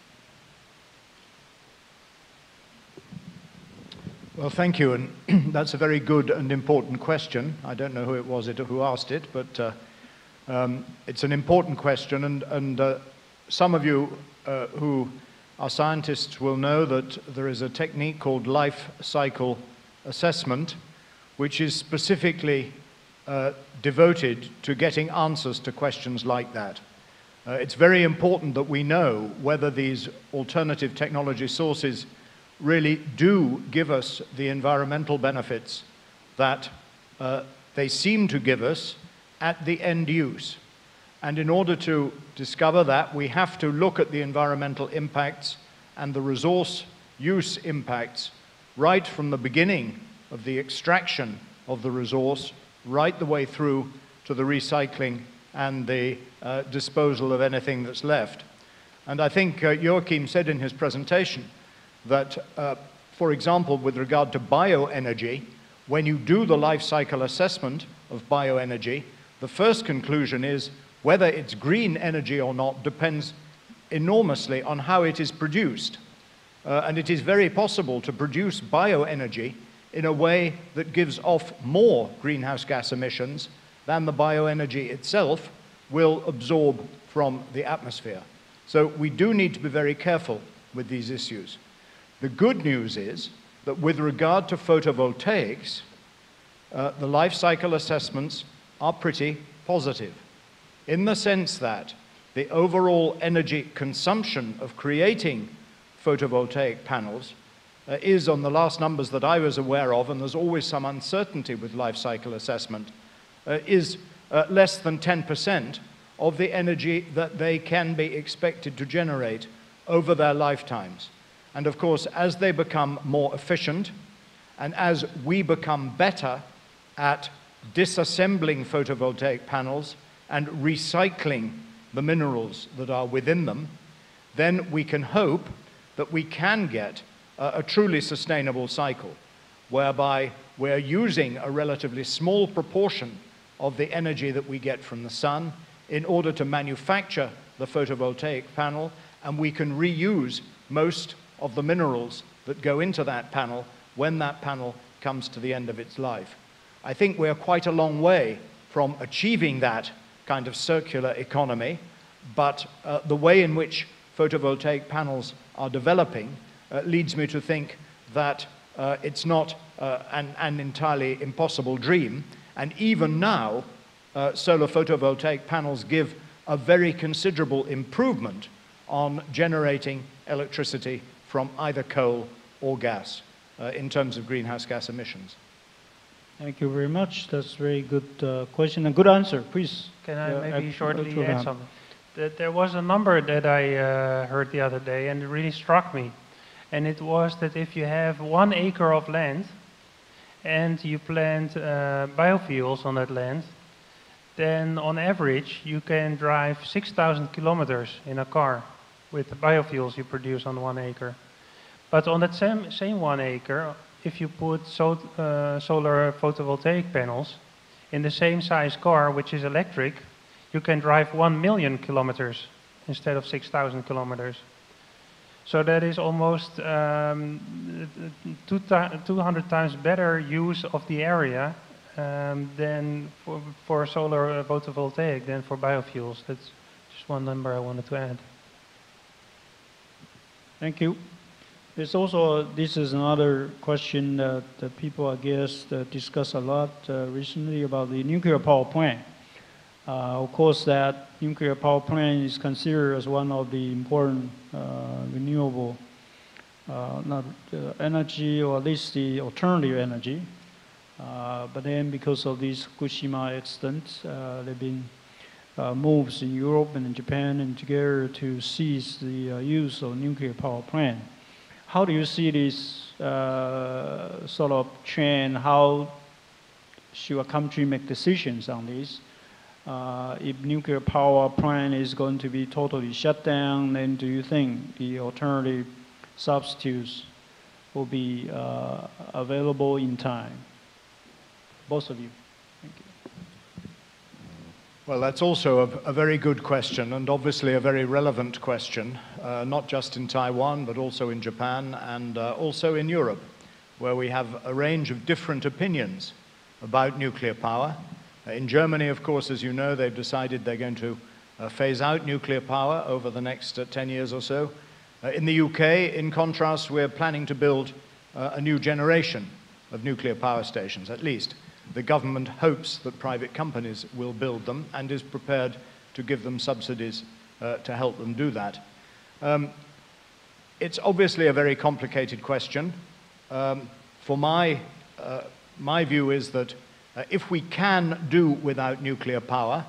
Well, thank you, and that's a very good and important question. I don't know who it was who asked it, but it's an important question, and some of you who are scientists will know that there is a technique called life cycle assessment, which is specifically devoted to getting answers to questions like that. It's very important that we know whether these alternative technology sources really do give us the environmental benefits that they seem to give us at the end use. And in order to discover that, we have to look at the environmental impacts and the resource use impacts right from the beginning of the extraction of the resource, right the way through to the recycling and the disposal of anything that's left. And I think Joachim said in his presentation that, for example, with regard to bioenergy, when you do the life cycle assessment of bioenergy, the first conclusion is whether it's green energy or not depends enormously on how it is produced. And it is very possible to produce bioenergy in a way that gives off more greenhouse gas emissions than the bioenergy itself will absorb from the atmosphere. So we do need to be very careful with these issues. The good news is that with regard to photovoltaics, the life cycle assessments are pretty positive, in the sense that the overall energy consumption of creating photovoltaic panels is, on the last numbers that I was aware of, and there's always some uncertainty with life cycle assessment, is less than 10% of the energy that they can be expected to generate over their lifetimes. And of course, as they become more efficient, and as we become better at disassembling photovoltaic panels and recycling the minerals that are within them, then we can hope that we can get a truly sustainable cycle, whereby we're using a relatively small proportion of the energy that we get from the sun in order to manufacture the photovoltaic panel, and we can reuse most of the minerals that go into that panel when that panel comes to the end of its life. I think we're quite a long way from achieving that kind of circular economy, but the way in which photovoltaic panels are developing leads me to think that it's not an entirely impossible dream. And even now, solar photovoltaic panels give a very considerable improvement on generating electricity from either coal or gas in terms of greenhouse gas emissions. Thank you very much. That's a very good question and good answer. Please. Can I maybe shortly add something? There was a number that I heard the other day, and it really struck me. And it was that if you have 1 acre of land and you plant biofuels on that land, then on average you can drive 6,000 kilometers in a car with the biofuels you produce on 1 acre. But on that same 1 acre, if you put solar photovoltaic panels in the same size car, which is electric, you can drive 1 million kilometers instead of 6,000 kilometers. So that is almost 200 times better use of the area than for solar photovoltaic than for biofuels. That's just one number I wanted to add. Thank you. There's also, this is another question that people, I guess, discuss a lot recently about the nuclear power plant. Of course, that nuclear power plant is considered as one of the important renewable energy, or at least the alternative energy. But then because of this Fukushima accident, there have been moves in Europe and in Japan and together to cease the use of nuclear power plant. How do you see this sort of trend? How should a country make decisions on this? If nuclear power plant is going to be totally shut down, then do you think the alternative substitutes will be available in time? Both of you. Thank you. Well, that's also a very good question, and obviously a very relevant question, not just in Taiwan, but also in Japan and also in Europe, where we have a range of different opinions about nuclear power. In Germany, of course, as you know, they've decided they're going to phase out nuclear power over the next 10 years or so. In the UK, in contrast, we're planning to build a new generation of nuclear power stations, at least. The government hopes that private companies will build them and is prepared to give them subsidies to help them do that. It's obviously a very complicated question. For my view is that if we can do without nuclear power,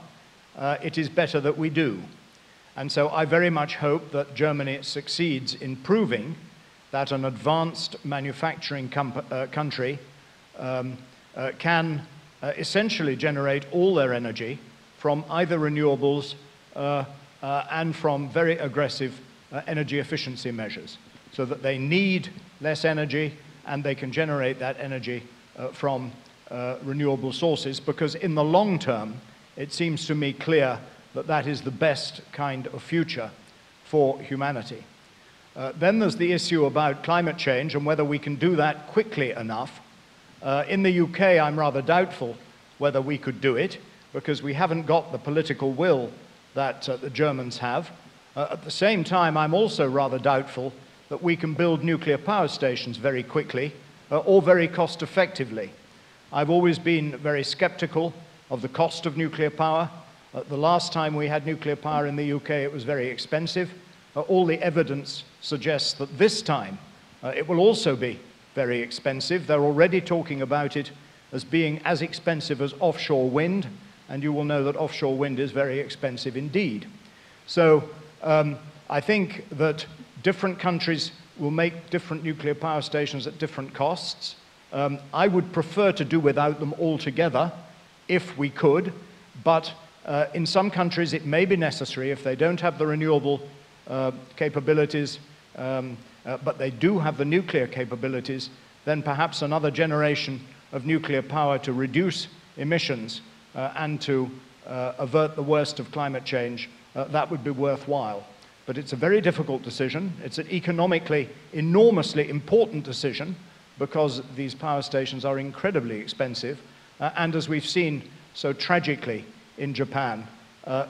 it is better that we do. And so I very much hope that Germany succeeds in proving that an advanced manufacturing country can essentially generate all their energy from either renewables and from very aggressive energy efficiency measures, so that they need less energy and they can generate that energy from renewable sources, because in the long term, it seems to me clear that that is the best kind of future for humanity. Then there's the issue about climate change and whether we can do that quickly enough. In the UK, I'm rather doubtful whether we could do it, because we haven't got the political will that the Germans have. At the same time, I'm also rather doubtful that we can build nuclear power stations very quickly or very cost effectively. I've always been very skeptical of the cost of nuclear power. The last time we had nuclear power in the UK, it was very expensive. all the evidence suggests that this time it will also be very expensive. They're already talking about it as being as expensive as offshore wind, and you will know that offshore wind is very expensive indeed. So I think that different countries will make different nuclear power stations at different costs. I would prefer to do without them altogether if we could, but in some countries it may be necessary if they don't have the renewable capabilities, but they do have the nuclear capabilities, then perhaps another generation of nuclear power to reduce emissions and to avert the worst of climate change, that would be worthwhile. But it's a very difficult decision. It's an economically enormously important decision because these power stations are incredibly expensive. And as we've seen so tragically in Japan,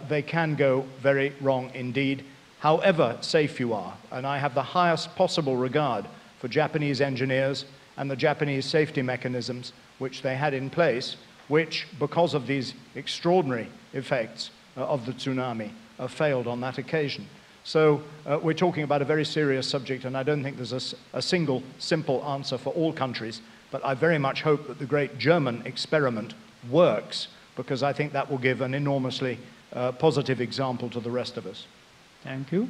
they can go very wrong indeed, however safe you are. And I have the highest possible regard for Japanese engineers and the Japanese safety mechanisms which they had in place, which, because of these extraordinary effects of the tsunami, failed on that occasion. So we're talking about a very serious subject, and I don't think there's a single simple answer for all countries, but I very much hope that the great German experiment works, because I think that will give an enormously positive example to the rest of us. Thank you.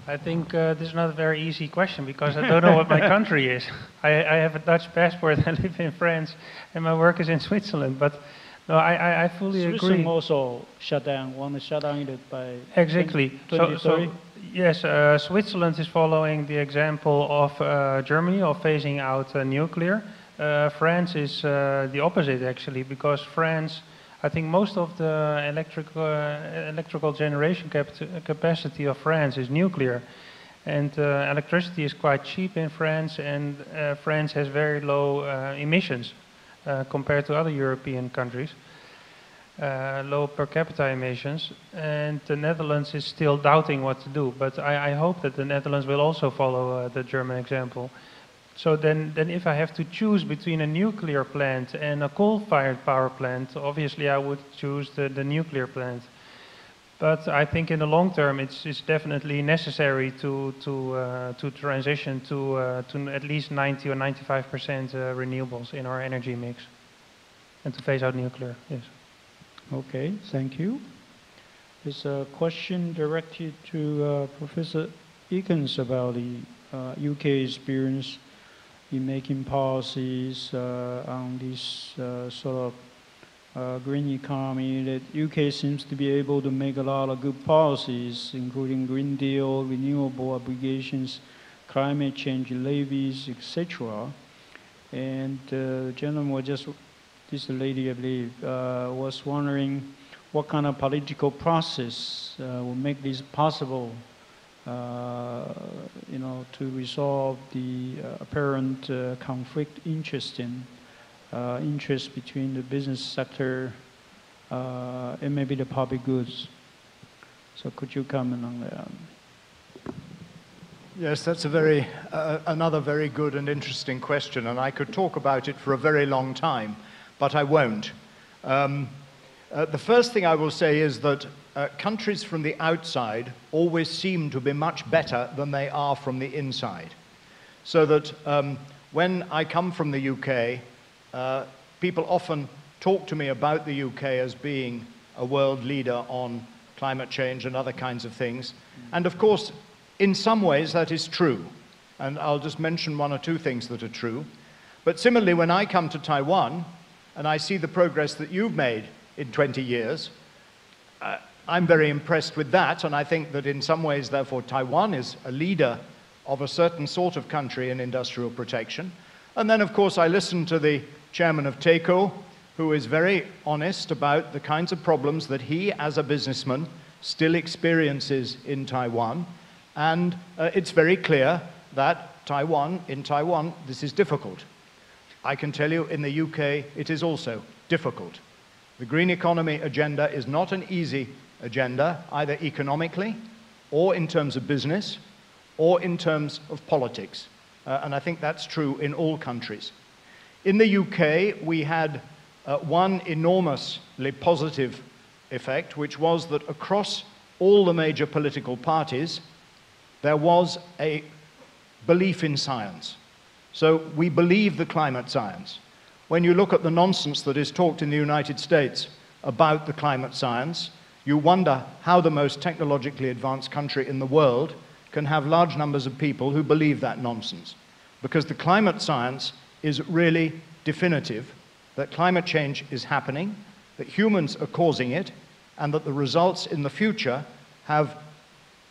I think this is not a very easy question because I don't know what my country is. I have a Dutch passport, I live in France, and my work is in Switzerland, but no, I fully agree. Switzerland also shut down, want to shut down it by Exactly. 2030? Yes, Switzerland is following the example of Germany of phasing out nuclear. France is the opposite actually, because France, I think most of the electrical generation capacity of France is nuclear. And electricity is quite cheap in France, and France has very low emissions compared to other European countries. Low per capita emissions, and the Netherlands is still doubting what to do, but I hope that the Netherlands will also follow the German example. So then if I have to choose between a nuclear plant and a coal-fired power plant, obviously I would choose the nuclear plant. But I think in the long term it's definitely necessary to transition to at least 90 or 95% renewables in our energy mix, and to phase out nuclear. Yes. Okay, thank you. There's a question directed to Professor Ekins about the UK experience in making policies on this sort of green economy. That UK seems to be able to make a lot of good policies, including Green Deal, renewable obligations, climate change levies, etc. And the gentleman this lady, I believe, was wondering what kind of political process will make this possible, to resolve the apparent conflict interest between the business sector and maybe the public goods. So could you comment on that? Yes, that's another very good and interesting question, and I could talk about it for a very long time, but I won't. The first thing I will say is that countries from the outside always seem to be much better than they are from the inside. So that when I come from the UK, people often talk to me about the UK as being a world leader on climate change and other kinds of things. And of course, in some ways that is true. And I'll just mention one or two things that are true. But similarly, when I come to Taiwan, and I see the progress that you've made in 20 years, I'm very impressed with that, and I think that in some ways, therefore, Taiwan is a leader of a certain sort of country in industrial protection. And then, of course, I listen to the chairman of TECO, who is very honest about the kinds of problems that he, as a businessman, still experiences in Taiwan. And it's very clear that in Taiwan, this is difficult. I can tell you in the UK, it is also difficult. The green economy agenda is not an easy agenda, either economically, or in terms of business, or in terms of politics. And I think that's true in all countries. In the UK, we had one enormously positive effect, which was that across all the major political parties, there was a belief in science. So we believe the climate science. When you look at the nonsense that is talked in the United States about the climate science, you wonder how the most technologically advanced country in the world can have large numbers of people who believe that nonsense. Because the climate science is really definitive, that climate change is happening, that humans are causing it, and that the results in the future have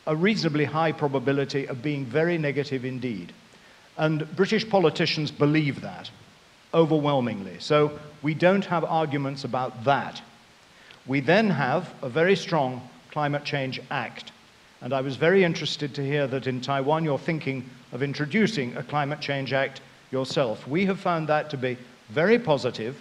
a reasonably high probability of being very negative indeed. And British politicians believe that overwhelmingly. So we don't have arguments about that. We then have a very strong Climate Change Act. And I was very interested to hear that in Taiwan you're thinking of introducing a Climate Change Act yourself. We have found that to be very positive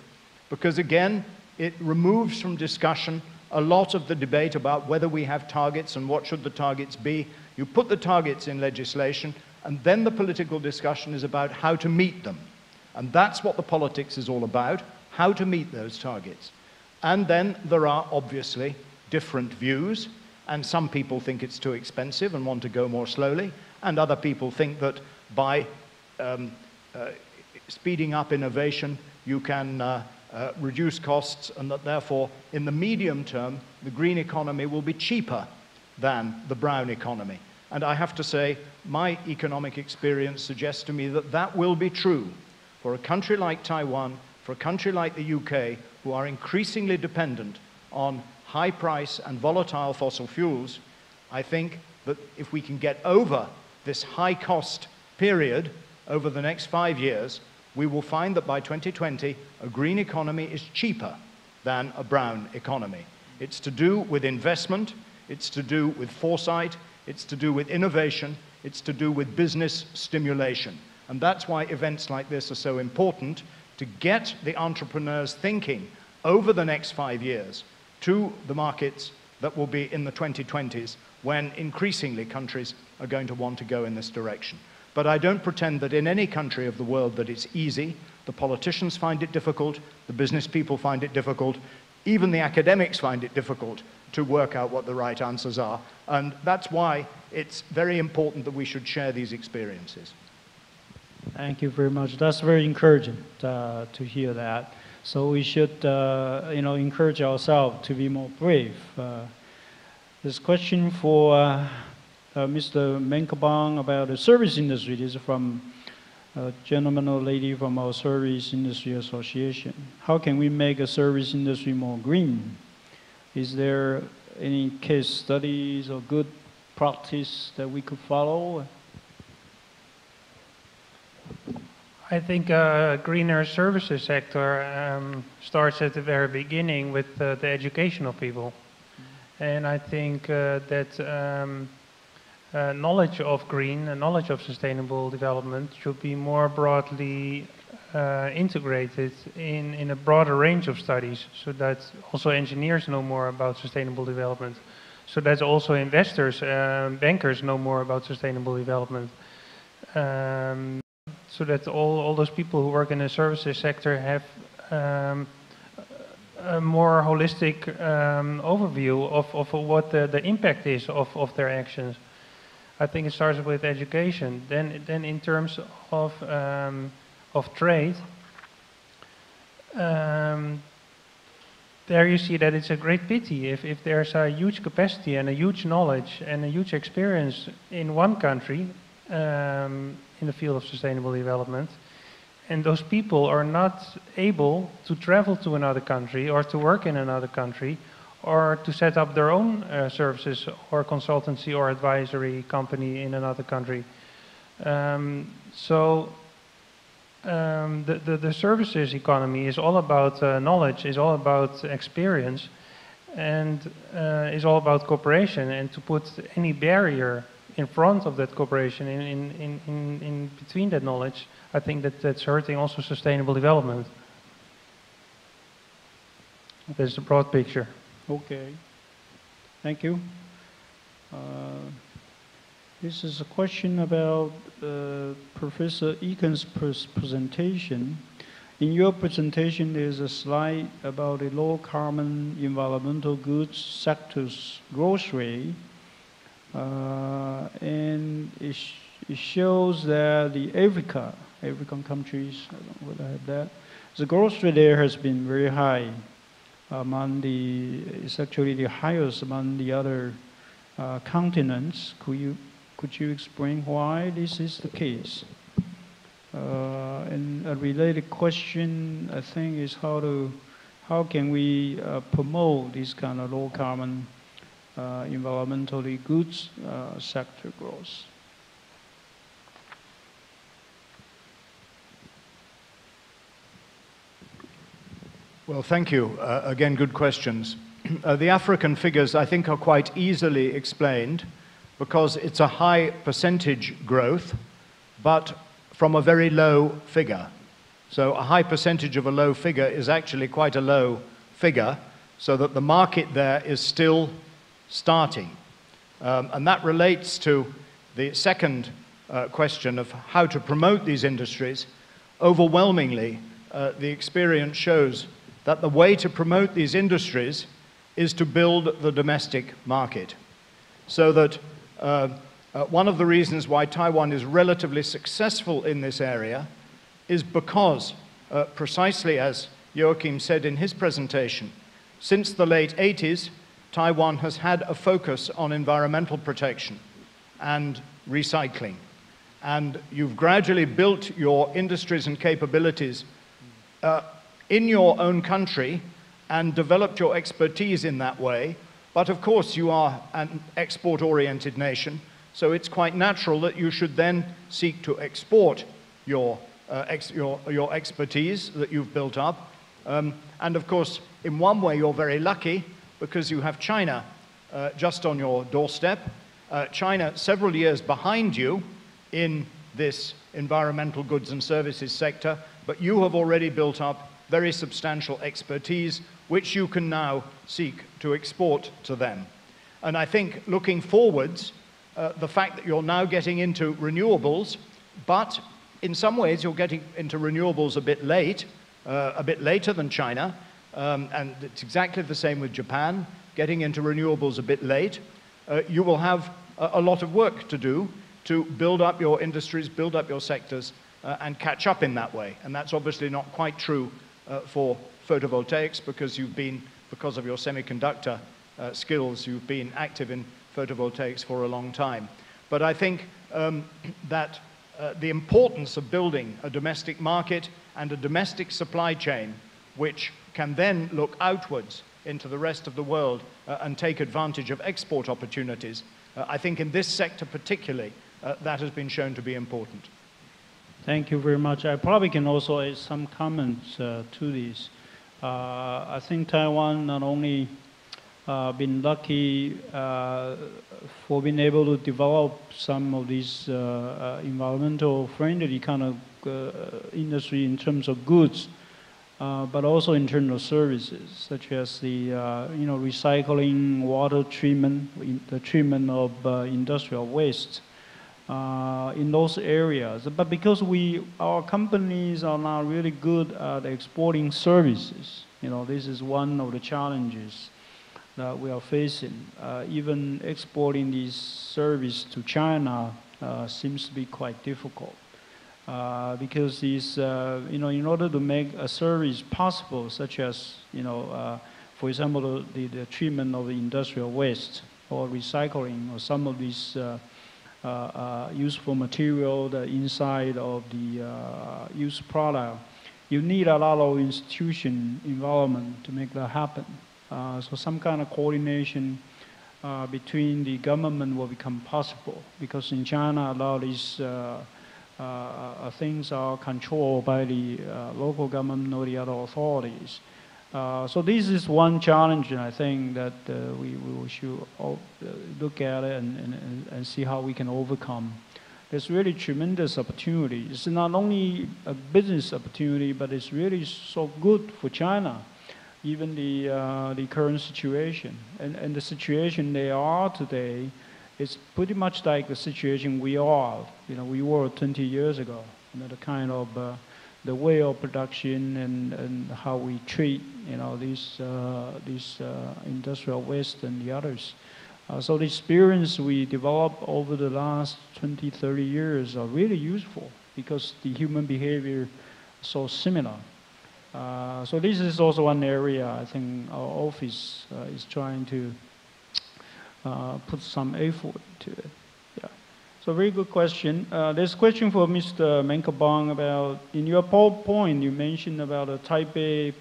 because, again, it removes from discussion a lot of the debate about whether we have targets and what should the targets be. You put the targets in legislation, and then the political discussion is about how to meet them. And that's what the politics is all about, how to meet those targets. And then there are obviously different views, and some people think it's too expensive and want to go more slowly, and other people think that by speeding up innovation, you can reduce costs, and that therefore, in the medium term, the green economy will be cheaper than the brown economy. And I have to say, my economic experience suggests to me that that will be true for a country like Taiwan, for a country like the UK, who are increasingly dependent on high price and volatile fossil fuels. I think that if we can get over this high cost period over the next 5 years, we will find that by 2020, a green economy is cheaper than a brown economy. It's to do with investment, it's to do with foresight, it's to do with innovation, it's to do with business stimulation. And that's why events like this are so important, to get the entrepreneurs thinking over the next 5 years to the markets that will be in the 2020s, when increasingly countries are going to want to go in this direction. But I don't pretend that in any country of the world that it's easy. The politicians find it difficult, the business people find it difficult, even the academics find it difficult to work out what the right answers are. And that's why it's very important that we should share these experiences. Thank you very much. That's very encouraging to hear that. So we should, encourage ourselves to be more brave. This question for Mr. Monkelbaan about the service industry. This is from a gentleman or lady from our Service Industry Association. How can we make a service industry more green? Is there any case studies or good practice that we could follow? I think a greener services sector starts at the very beginning with the education of people. And I think that knowledge of green and knowledge of sustainable development should be more broadly integrated in a broader range of studies, so that also engineers know more about sustainable development, so that also investors, bankers know more about sustainable development, so that all those people who work in the services sector have a more holistic overview of what the impact is of their actions. I think it starts with education. Then in terms of trade, there you see that it's a great pity if there's a huge capacity and a huge knowledge and a huge experience in one country in the field of sustainable development, and those people are not able to travel to another country or to work in another country or to set up their own services or consultancy or advisory company in another country. So the services economy is all about knowledge, is all about experience, and is all about cooperation. And to put any barrier in front of that cooperation, in between that knowledge, I think that's hurting also sustainable development. That's the broad picture. Okay, thank you. This is a question about Professor Ekins' presentation. In your presentation, there's a slide about the low-carbon environmental goods sector's growth rate, and it shows that the African countries, I don't know whether I have that, the growth rate there has been very high. It's actually the highest among the other continents. Could you explain why this is the case? And a related question, I think, is how can we promote this kind of low carbon environmentally goods sector growth? Well, thank you. Again, good questions. The African figures, I think, are quite easily explained because it's a high percentage growth, but from a very low figure. So a high percentage of a low figure is actually quite a low figure, so that the market there is still starting. And that relates to the second question of how to promote these industries. Overwhelmingly, the experience shows that the way to promote these industries is to build the domestic market. So that one of the reasons why Taiwan is relatively successful in this area is because, precisely as Joachim said in his presentation, since the late 80s, Taiwan has had a focus on environmental protection and recycling. And you've gradually built your industries and capabilities in your own country and developed your expertise in that way. But of course, you are an export-oriented nation, so it's quite natural that you should then seek to export your expertise that you've built up. And of course, in one way, you're very lucky because you have China just on your doorstep. China several years behind you in this environmental goods and services sector, but you have already built up very substantial expertise, which you can now seek to export to them. And I think looking forwards, the fact that you're now getting into renewables, but in some ways you're getting into renewables a bit later than China, and it's exactly the same with Japan, getting into renewables a bit late, you will have a lot of work to do to build up your industries, build up your sectors, and catch up in that way. And that's obviously not quite true for photovoltaics because because of your semiconductor skills, you've been active in photovoltaics for a long time. But I think that the importance of building a domestic market and a domestic supply chain, which can then look outwards into the rest of the world and take advantage of export opportunities, I think in this sector particularly, that has been shown to be important. Thank you very much. I probably can also add some comments to this. I think Taiwan not only been lucky for being able to develop some of these environmental friendly kind of industry in terms of goods, but also in terms of services, such as the recycling, water treatment, the treatment of industrial waste. In those areas, but because our companies are not really good at exporting services, this is one of the challenges that we are facing. Even exporting these services to China seems to be quite difficult because these, in order to make a service possible, such as for example, the treatment of the industrial waste or recycling or some of these. Useful material, the inside of the used product, you need a lot of institution involvement to make that happen. So some kind of coordination between the government will become possible because in China a lot of these things are controlled by the local government or the other authorities. So this is one challenge, and I think that we should look at it and see how we can overcome. There's really tremendous opportunity. It's not only a business opportunity, but it's really so good for China, even the current situation. And the situation they are today is pretty much like the situation we are. We were 20 years ago. The kind of the way of production and how we treat, these industrial waste and the others. So the experience we developed over the last 20, 30 years are really useful because the human behavior is so similar. So this is also one area I think our office is trying to put some effort to it. Yeah. So very good question. There's a question for Mr. Monkelbaan about, in your PowerPoint, you mentioned about a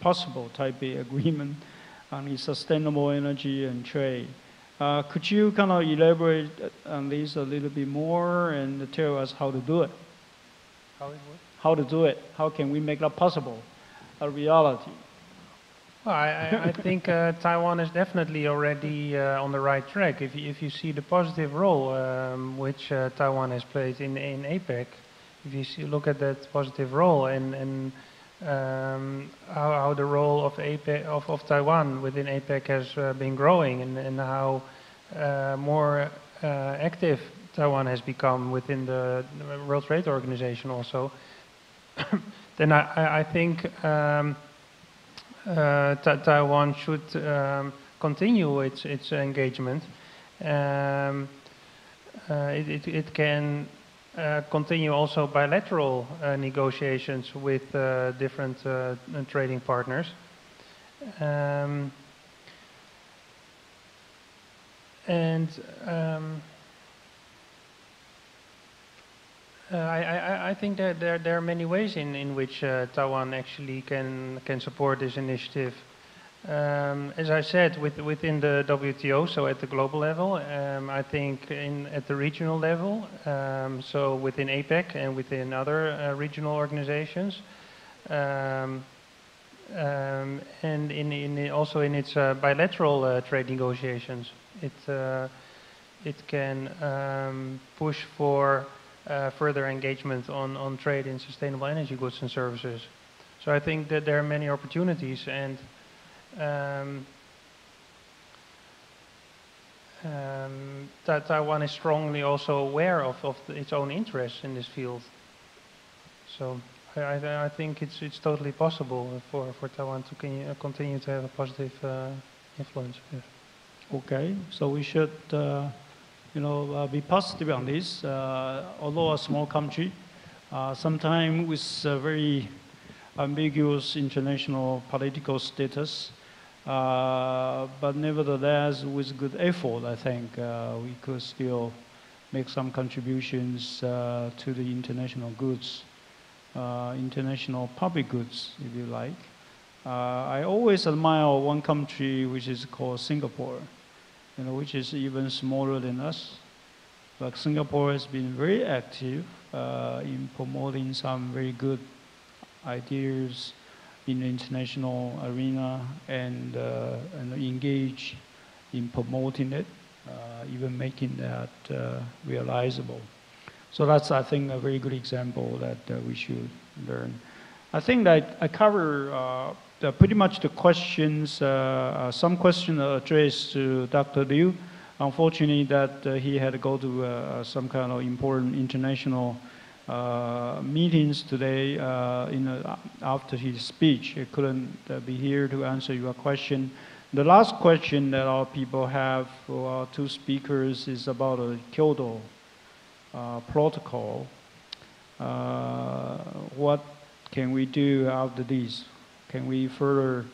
possible Type A agreement on the sustainable energy and trade. Could you kind of elaborate on this a little bit more and tell us how to do it? How to do it? How can we make that possible, a reality? Well, I think Taiwan is definitely already on the right track. If you see the positive role which Taiwan has played in APEC, if you look at that positive role and how the role of APEC of Taiwan within APEC has been growing and how more active Taiwan has become within the World Trade Organization also, then I think Taiwan should continue its engagement. It can continue also bilateral negotiations with different trading partners. I think that there are many ways in which Taiwan actually can support this initiative. As I said, within the WTO, so at the global level, I think at the regional level, so within APEC and within other regional organizations, and also in its bilateral trade negotiations, it can push for further engagement on trade in sustainable energy goods and services. So I think that there are many opportunities, and Taiwan is strongly also aware of its own interests in this field. So I think it's totally possible for Taiwan to continue to have a positive influence. Yes. Okay, so we should be positive on this. Although a small country, sometimes with very ambiguous international political status, but nevertheless with good effort, I think we could still make some contributions to the international goods, international public goods, if you like. I always admire one country which is called Singapore, which is even smaller than us. But Singapore has been very active in promoting some very good ideas in the international arena and engage in promoting it, even making that realizable. So that's, I think, a very good example that we should learn. I think that I cover pretty much the questions, some questions are addressed to Dr. Liu. Unfortunately, that he had to go to some kind of important international meetings today after his speech. He couldn't be here to answer your question. The last question that our people have for our two speakers is about a Kyoto protocol. What can we do after this? Can we further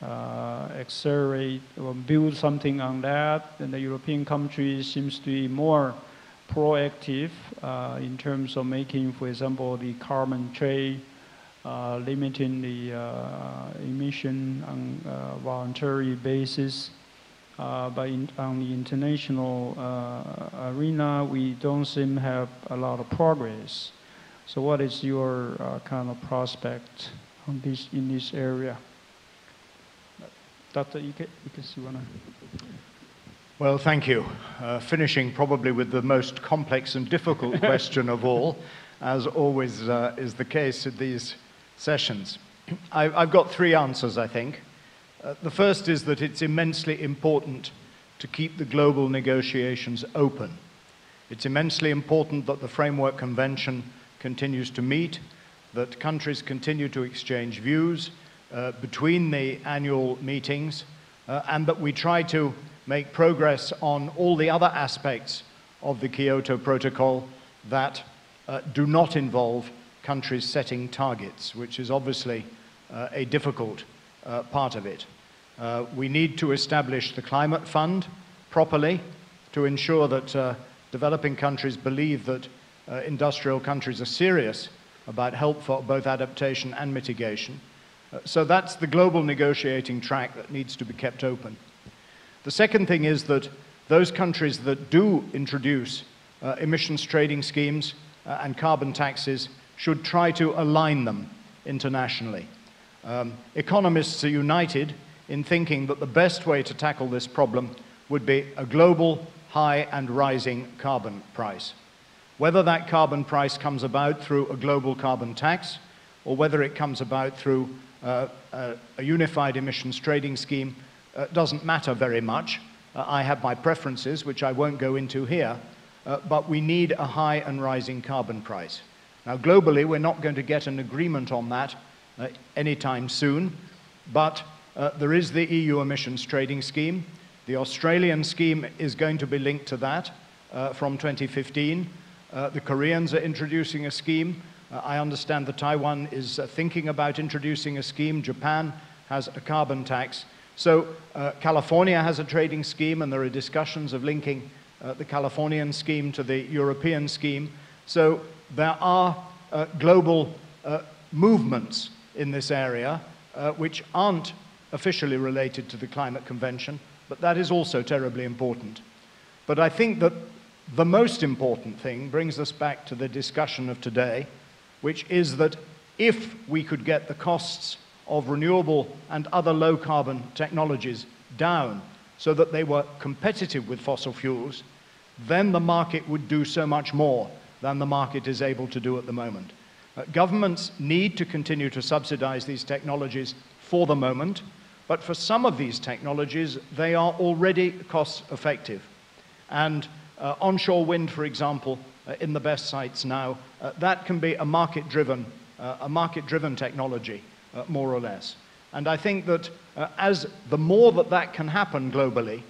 accelerate or build something on that? And the European countries seems to be more proactive in terms of making, for example, the carbon trade, limiting the emission on a voluntary basis. But on the international arena, we don't seem to have a lot of progress. So what is your kind of prospect on this, in this area? Dr. Ekins, you want to? Well, thank you. Finishing probably with the most complex and difficult question of all, as always is the case at these sessions. I've got three answers, I think. The first is that it's immensely important to keep the global negotiations open. It's immensely important that the Framework Convention continues to meet, that countries continue to exchange views between the annual meetings, and that we try to make progress on all the other aspects of the Kyoto Protocol that do not involve countries setting targets, which is obviously a difficult part of it. We need to establish the climate fund properly to ensure that developing countries believe that industrial countries are serious about help for both adaptation and mitigation. So that's the global negotiating track that needs to be kept open. The second thing is that those countries that do introduce emissions trading schemes and carbon taxes should try to align them internationally. Economists are united in thinking that the best way to tackle this problem would be a global, high and rising carbon price. Whether that carbon price comes about through a global carbon tax, or whether it comes about through a unified emissions trading scheme, doesn't matter very much. I have my preferences, which I won't go into here, but we need a high and rising carbon price. Now, globally, we're not going to get an agreement on that anytime soon, but there is the EU emissions trading scheme. The Australian scheme is going to be linked to that from 2015. The Koreans are introducing a scheme. I understand that Taiwan is thinking about introducing a scheme. Japan has a carbon tax. So California has a trading scheme, and there are discussions of linking the Californian scheme to the European scheme. So there are global movements in this area which aren't officially related to the Climate Convention, but that is also terribly important. But I think that the most important thing brings us back to the discussion of today, which is that if we could get the costs of renewable and other low-carbon technologies down so that they were competitive with fossil fuels, then the market would do so much more than the market is able to do at the moment. Governments need to continue to subsidize these technologies for the moment, but for some of these technologies, they are already cost-effective. And onshore wind, for example, in the best sites now, that can be a market-driven technology, more or less. And I think that as the more that can happen globally,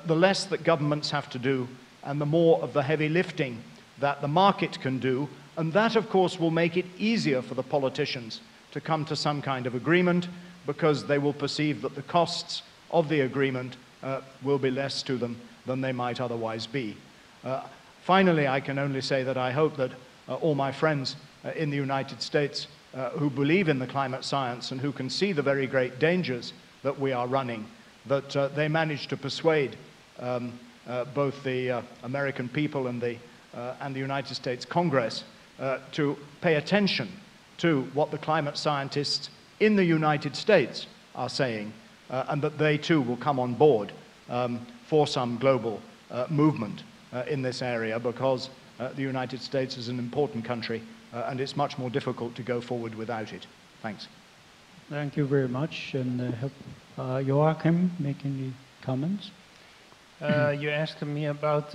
the less that governments have to do, and the more of the heavy lifting that the market can do, and that, of course, will make it easier for the politicians to come to some kind of agreement, because they will perceive that the costs of the agreement will be less to them than they might otherwise be. Finally, I can only say that I hope that all my friends in the United States who believe in the climate science and who can see the very great dangers that we are running, that they manage to persuade both the American people and the United States Congress to pay attention to what the climate scientists in the United States are saying, and that they too will come on board for some global movement in this area, because the United States is an important country and it's much more difficult to go forward without it. Thanks. Thank you very much. And Joachim, make any comments? You asked me about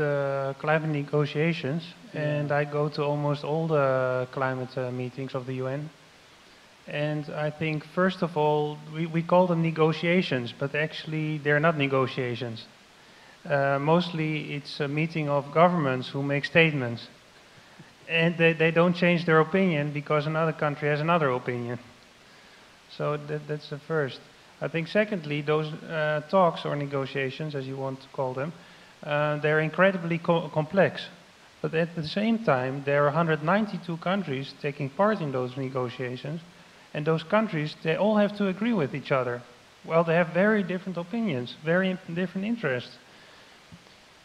climate negotiations, and I go to almost all the climate meetings of the UN. And I think, first of all, we call them negotiations, but actually they're not negotiations. Mostly it's a meeting of governments who make statements. And they don't change their opinion because another country has another opinion. So that's the first. I think secondly, those talks or negotiations, as you want to call them, they're incredibly complex. But at the same time, there are 192 countries taking part in those negotiations. And those countries, they all have to agree with each other. Well, they have very different opinions, very different interests.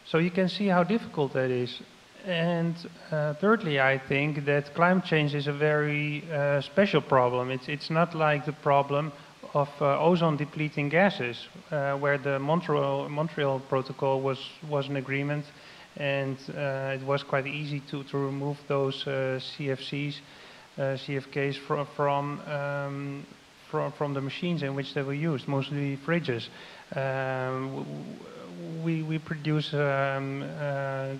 So you can see how difficult that is. And thirdly, I think that climate change is a very special problem. It's not like the problem of ozone-depleting gases, where the Montreal Protocol was an agreement, and it was quite easy to remove those CFCs. CFKs from the machines in which they were used, mostly fridges. We produce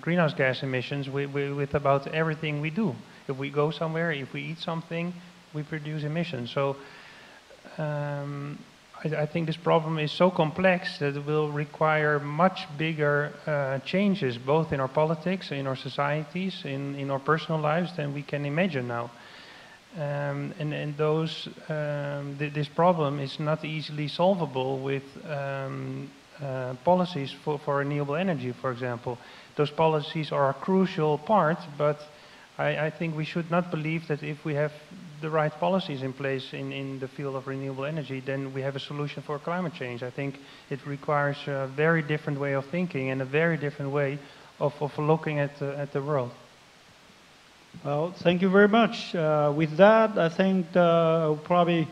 greenhouse gas emissions with about everything we do. If we go somewhere, if we eat something, we produce emissions. So I think this problem is so complex that it will require much bigger changes, both in our politics, in our societies, in our personal lives, than we can imagine now. This problem is not easily solvable with policies for renewable energy, for example. Those policies are a crucial part, but I think we should not believe that if we have the right policies in place in the field of renewable energy, then we have a solution for climate change. I think it requires a very different way of thinking and a very different way of looking at the world. Well, thank you very much. With that, I think I'll probably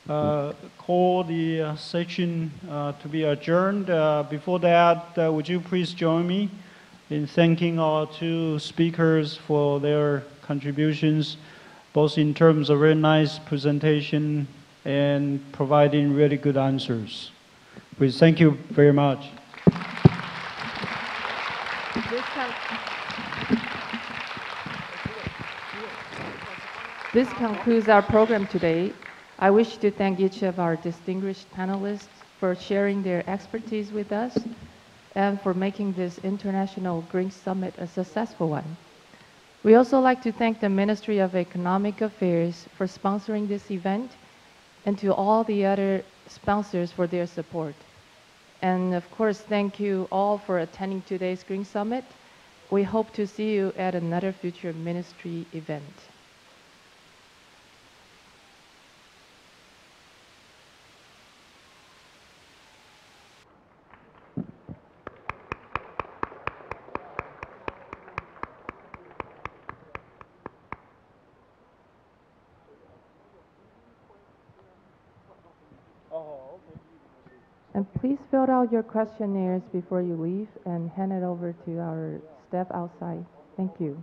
call the session to be adjourned. Before that, would you please join me in thanking our two speakers for their contributions, both in terms of very nice presentation and providing really good answers. Please, thank you very much. This concludes our program today. I wish to thank each of our distinguished panelists for sharing their expertise with us and for making this International Green Summit a successful one. We also like to thank the Ministry of Economic Affairs for sponsoring this event and to all the other sponsors for their support. And of course, thank you all for attending today's Green Summit. We hope to see you at another future ministry event. And please fill out your questionnaires before you leave and hand it over to our staff outside. Thank you.